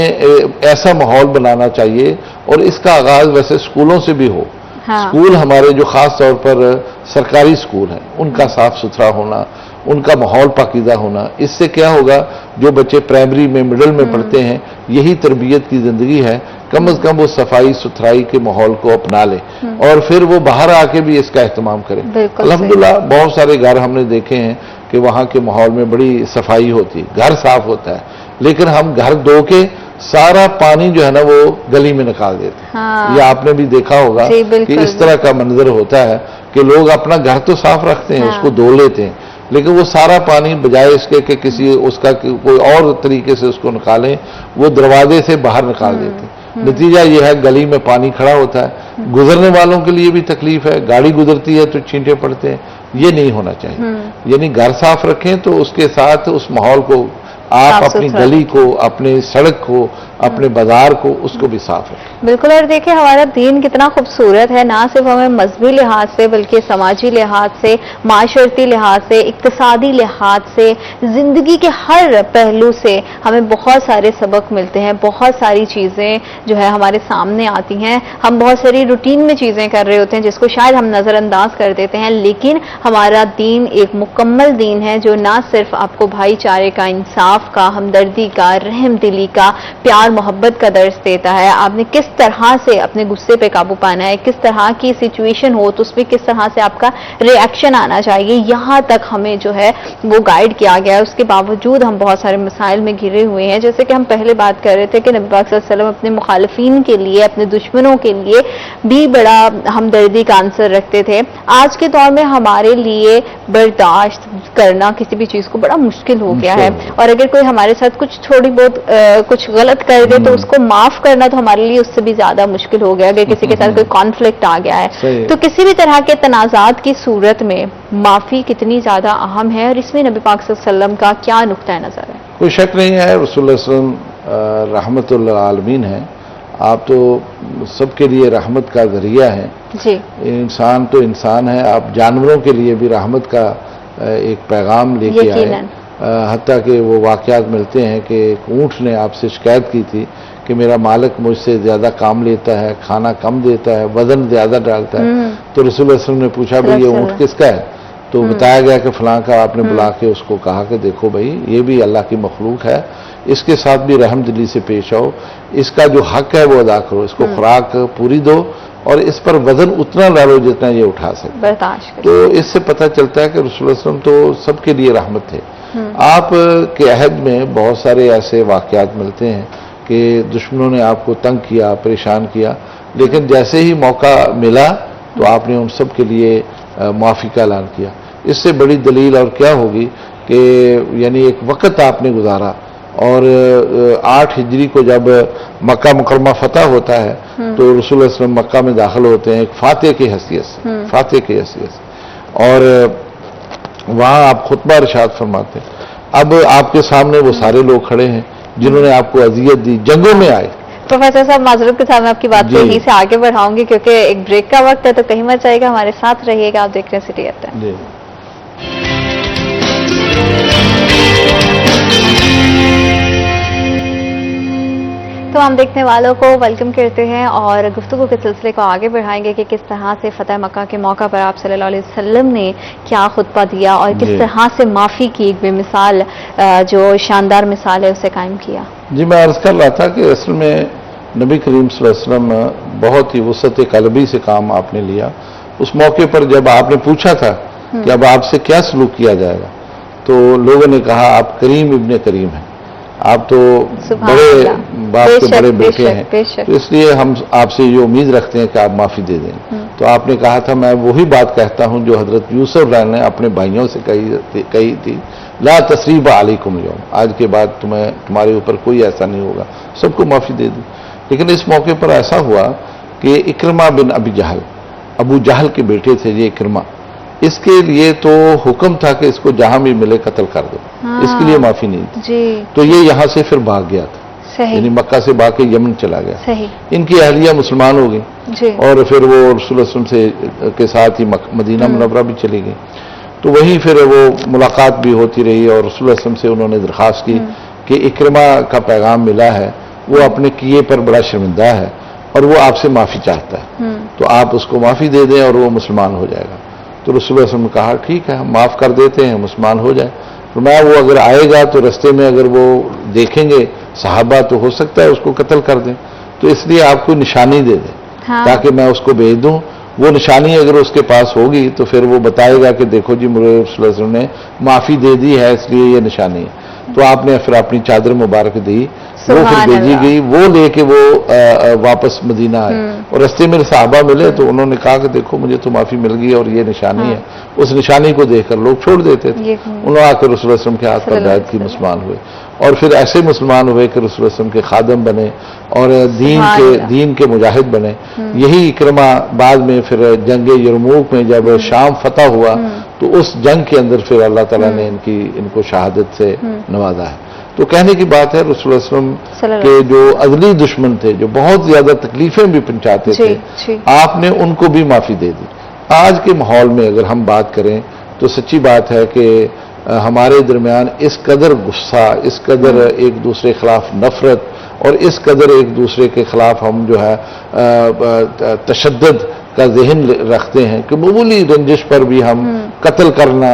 Speaker 4: ایسا ماحول بنانا چاہیے, اور اس کا آغاز ویسے اسکولوں سے بھی ہو. اسکول ہمارے جو خاص طور پر سرکاری اسکول ہیں ان کا صاف ستھرا ہونا, ان کا ماحول پاکیزہ ہونا, اس سے کیا ہوگا جو بچے پرائمری میں مڈل میں پڑھتے ہیں یہی تربیت کی زندگی ہے, کم از کم وہ صفائی ستھرائی کے ماحول کو اپنا لے اور پھر وہ باہر آ کے بھی اس کا اہتمام کرے. الحمدللہ بہت سارے گھر ہم نے دیکھے ہیں کہ وہاں کے ماحول میں بڑی صفائی ہوتی ہے, گھر صاف ہوتا ہے, لیکن ہم گھر دھو کے سارا پانی جو ہے نا وہ گلی میں نکال دیتے ہیں. یہ آپ نے بھی دیکھا ہوگا کہ اس طرح کا منظر ہوتا ہے کہ لوگ اپنا گھر تو صاف رکھتے ہیں, اس کو دھو لیتے ہیں, لیکن وہ سارا پانی بجائے اس کے کہ کسی اس کا کوئی اور طریقے سے اس کو نکالیں, وہ دروازے سے باہر نکال دیتے ہیں. نتیجہ یہ ہے گلی میں پانی کھڑا ہوتا ہے, گزرنے والوں کے لیے بھی تکلیف ہے, گاڑی گزرتی ہے تو چھینٹے پڑتے ہیں. یہ نہیں ہونا چاہیے. یعنی گھر صاف رکھیں تو اس کے ساتھ اس ماحول کو آپ اپنی گلی کو, اپنے سڑک کو, اپنے بازار کو, اس کو بھی صاف رکھیں.
Speaker 3: بالکل. اور دیکھیں ہمارا دین کتنا خوبصورت ہے, نہ صرف ہمیں مذہبی لحاظ سے بلکہ سماجی لحاظ سے, معاشرتی لحاظ سے, اقتصادی لحاظ سے, زندگی کے ہر پہلو سے ہمیں بہت سارے سبق ملتے ہیں. بہت ساری چیزیں جو ہے ہمارے سامنے آتی ہیں. ہم بہت ساری روٹین میں چیزیں کر رہے ہوتے ہیں جس کو شاید ہم نظر انداز کر دیتے ہیں, لیکن ہمارا دین ایک مکمل دین ہے جو نہ صرف آپ کو بھائی چارے کا, انصاف کا, ہمدردی کا, رحم دلی کا, پیار محبت کا درس دیتا ہے. آپ نے کس طرح سے اپنے غصے پہ قابو پانا ہے, کس طرح کی سچویشن ہو تو اس میں کس طرح سے آپ کا ری ایکشن آنا چاہیے, یہاں تک ہمیں جو ہے وہ گائیڈ کیا گیا ہے. اس کے باوجود ہم بہت سارے مسائل میں گھرے ہوئے ہیں. جیسے کہ ہم پہلے بات کر رہے تھے کہ نبی پاک صلی اللہ علیہ وسلم اپنے مخالفین کے لیے, اپنے دشمنوں کے لیے بھی بڑا ہمدردی کا عنصر رکھتے تھے. آج کے دور میں ہمارے لیے برداشت کرنا کسی بھی چیز کو بڑا مشکل ہو گیا ہے, اور اگر کوئی ہمارے ساتھ کچھ تھوڑی بہت کچھ غلط کر دے تو اس کو معاف کرنا تو ہمارے لیے اس سے بھی زیادہ مشکل ہو گیا. اگر کسی کے ساتھ کوئی کانفلکٹ آ گیا ہے تو کسی بھی طرح کے تنازعات کی صورت میں معافی کتنی زیادہ اہم ہے, اور اس میں نبی پاک صلی اللہ علیہ وسلم کا کیا نقطہ نظر ہے؟
Speaker 4: کوئی شک نہیں ہے, رسول اللہ صلی اللہ علیہ وسلم رحمت للعالمین ہیں. آپ تو سب کے لیے رحمت کا ذریعہ ہیں.
Speaker 3: جی,
Speaker 4: انسان تو انسان ہے, آپ جانوروں کے لیے بھی رحمت کا ایک پیغام لے کے آئے. حتیٰ کہ وہ واقعات ملتے ہیں کہ ایک اونٹ نے آپ سے شکایت کی تھی کہ میرا مالک مجھ سے زیادہ کام لیتا ہے, کھانا کم دیتا ہے, وزن زیادہ ڈالتا ہے. تو رسول اللہ صلی اللہ علیہ وسلم نے پوچھا بھائی یہ اونٹ کس کا ہے؟ تو بتایا گیا کہ فلاں کا. آپ نے بلا کے اس کو کہا کہ دیکھو بھائی یہ بھی اللہ کی مخلوق ہے, اس کے ساتھ بھی رحم دلی سے پیش آؤ, اس کا جو حق ہے وہ ادا کرو, اس کو خوراک پوری دو اور اس پر وزن اتنا ڈالو جتنا یہ اٹھا سکے. تو اس سے پتہ چلتا ہے کہ رسول اللہ صلی اللہ علیہ وسلم تو سب کے لیے رحمت تھے. آپ کے عہد میں بہت سارے ایسے واقعات ملتے ہیں کہ دشمنوں نے آپ کو تنگ کیا, پریشان کیا, لیکن جیسے ہی موقع ملا تو آپ نے ان سب کے لیے معافی کا اعلان کیا. اس سے بڑی دلیل اور کیا ہوگی کہ یعنی ایک وقت آپ نے گزارا, اور 8 ہجری کو جب مکہ مکرمہ فتح ہوتا ہے تو رسول اللہ صلی اللہ علیہ وسلم مکہ میں داخل ہوتے ہیں ایک فاتح کی حیثیت سے, اور وہاں آپ خطبہ ارشاد فرماتے ہیں. اب آپ کے سامنے وہ سارے لوگ کھڑے ہیں جنہوں نے آپ کو اذیت دی, جنگوں میں آئے.
Speaker 3: پروفیسر صاحب معذرت کے ساتھ میں آپ کی بات کو یہیں سے آگے بڑھاؤں گی کیونکہ ایک بریک کا وقت ہے, تو کہیں مت جائے گا, ہمارے ساتھ رہیے گا. آپ دیکھ رہے ہیں سٹی ایف ایم. تو ہم دیکھنے والوں کو ویلکم کرتے ہیں اور گفتگو کے سلسلے کو آگے بڑھائیں گے کہ کس طرح سے فتح مکہ کے موقع پر آپ صلی اللہ علیہ وسلم نے کیا خطبہ دیا اور کس طرح سے معافی کی ایک بے مثال جو شاندار مثال ہے اسے قائم کیا.
Speaker 4: جی میں عرض کر رہا تھا کہ اصل میں نبی کریم صلی اللہ علیہ وسلم بہت ہی وسعت قلبی سے کام آپ نے لیا. اس موقع پر جب آپ نے پوچھا تھا کہ اب آپ سے کیا سلوک کیا جائے گا تو لوگوں نے کہا آپ کریم ابن کریم ہیں, آپ تو بڑے باپ کے بڑے بیٹے ہیں, تو اس لیے ہم آپ سے یہ امید رکھتے ہیں کہ آپ معافی دے دیں. تو آپ نے کہا تھا میں وہی بات کہتا ہوں جو حضرت یوسف نے اپنے بھائیوں سے کہی تھی, لا تثریب علیکم اليوم, آج کے بعد تمہارے اوپر کوئی ایسا نہیں ہوگا, سب کو معافی دے دی. لیکن اس موقع پر ایسا ہوا کہ اکرمہ بن ابی جہل, ابو جہل کے بیٹے تھے یہ اکرمہ, اس کے لیے تو حکم تھا کہ اس کو جہاں بھی ملے قتل کر دو, اس کے لیے معافی نہیں تھی. تو یہ یہاں سے پھر بھاگ گیا تھا, یعنی مکہ سے بھاگ کے یمن چلا گیا. ان کی اہلیہ مسلمان ہو گئی اور پھر وہ رسول اللہ صلی اللہ علیہ وسلم کے ساتھ ہی مدینہ منورہ بھی چلی گئی. تو وہیں پھر وہ ملاقات بھی ہوتی رہی اور رسول اللہ صلی اللہ علیہ وسلم سے انہوں نے درخواست کی کہ اکرمہ کا پیغام ملا ہے, وہ اپنے کیے پر بڑا شرمندہ ہے اور وہ آپ سے معافی چاہتا ہے, تو آپ اس کو معافی دے دیں اور وہ مسلمان ہو جائے گا. تو رسول اللہ صلی اللہ علیہ وسلم نے کہا ٹھیک ہے ہم معاف کر دیتے ہیں, مسلمان ہو جائے. فرمایا وہ اگر آئے گا تو رستے میں اگر وہ دیکھیں گے صحابہ تو ہو سکتا ہے اس کو قتل کر دیں, تو اس لیے آپ کو نشانی دے دیں تاکہ میں اس کو بھیج دوں. وہ نشانی اگر اس کے پاس ہوگی تو پھر وہ بتائے گا کہ دیکھو جی مجھے رسول اللہ صلی اللہ علیہ وسلم نے معافی دے دی ہے, اس لیے یہ نشانی ہے. تو آپ نے پھر اپنی چادر مبارک دی, وہ پھر بھیجی گئی, وہ لے کے وہ واپس مدینہ آئے اور رستے میں صحابہ ملے تو انہوں نے کہا کہ دیکھو مجھے تو معافی مل گئی اور یہ نشانی ہے. اس نشانی کو دیکھ کر لوگ چھوڑ دیتے تھے. انہوں نے آ کر رسول اللہ علیہ وسلم کے ہاتھ پر بیعت کی, مسلمان ہوئے اور پھر ایسے مسلمان ہوئے کہ رسول اللہ علیہ وسلم کے خادم بنے اور دین کے مجاہد بنے. یہی اکرمہ بعد میں پھر جنگ یرموک میں جب شام فتح ہوا تو اس جنگ کے اندر پھر اللہ تعالیٰ نے ان کو شہادت سے نوازا ہے. تو کہنے کی بات ہے رسول اللہ علیہ وسلم کے جو ازلی دشمن تھے جو بہت زیادہ تکلیفیں بھی پہنچاتے تھے, آپ نے ان کو بھی معافی دے دی. آج کے ماحول میں اگر ہم بات کریں تو سچی بات ہے کہ ہمارے درمیان اس قدر غصہ, اس قدر ایک دوسرے خلاف نفرت اور اس قدر ایک دوسرے کے خلاف ہم جو ہے تشدد کا ذہن رکھتے ہیں کہ معمولی رنجش پر بھی ہم قتل کرنا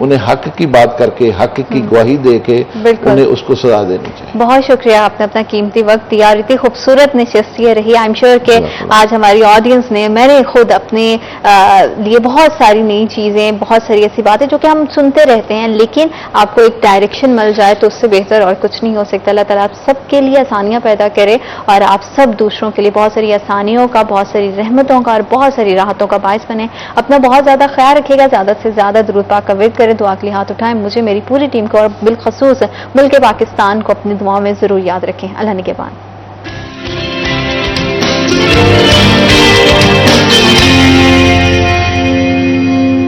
Speaker 4: انہیں حق کی بات کر کے حق کی گواہی دے کے
Speaker 3: بالکل
Speaker 4: انہیں اس کو سزا دینی چاہیے.
Speaker 3: بہت شکریہ، آپ نے اپنا قیمتی وقت دیا اور اتنی خوبصورت نشست یہ رہی. آئی ایم شیور کہ آج ہماری آڈینس نے، میں نے خود اپنے لیے بہت ساری نئی چیزیں، بہت ساری ایسی باتیں جو کہ ہم سنتے رہتے ہیں، لیکن آپ کو ایک ڈائریکشن مل جائے تو اس سے بہتر اور کچھ نہیں ہو سکتا. اللہ تعالیٰ آپ سب کے لیے آسانیاں پیدا کرے اور آپ سب دوسروں کے لیے بہت ساری آسانیوں کا، بہت ساری رحمتوں کا اور بہت ساری راحتوں کا باعث بنے. اپنا بہت زیادہ خیال رکھے گا، زیادہ سے زیادہ درود پاک کا ورد کریں، دعا کے لیے ہاتھ اٹھائیں. مجھے، میری پوری ٹیم کو اور بالخصوص ملک پاکستان کو اپنی دعاؤں میں ضرور یاد رکھیں. اللہ نگہبان.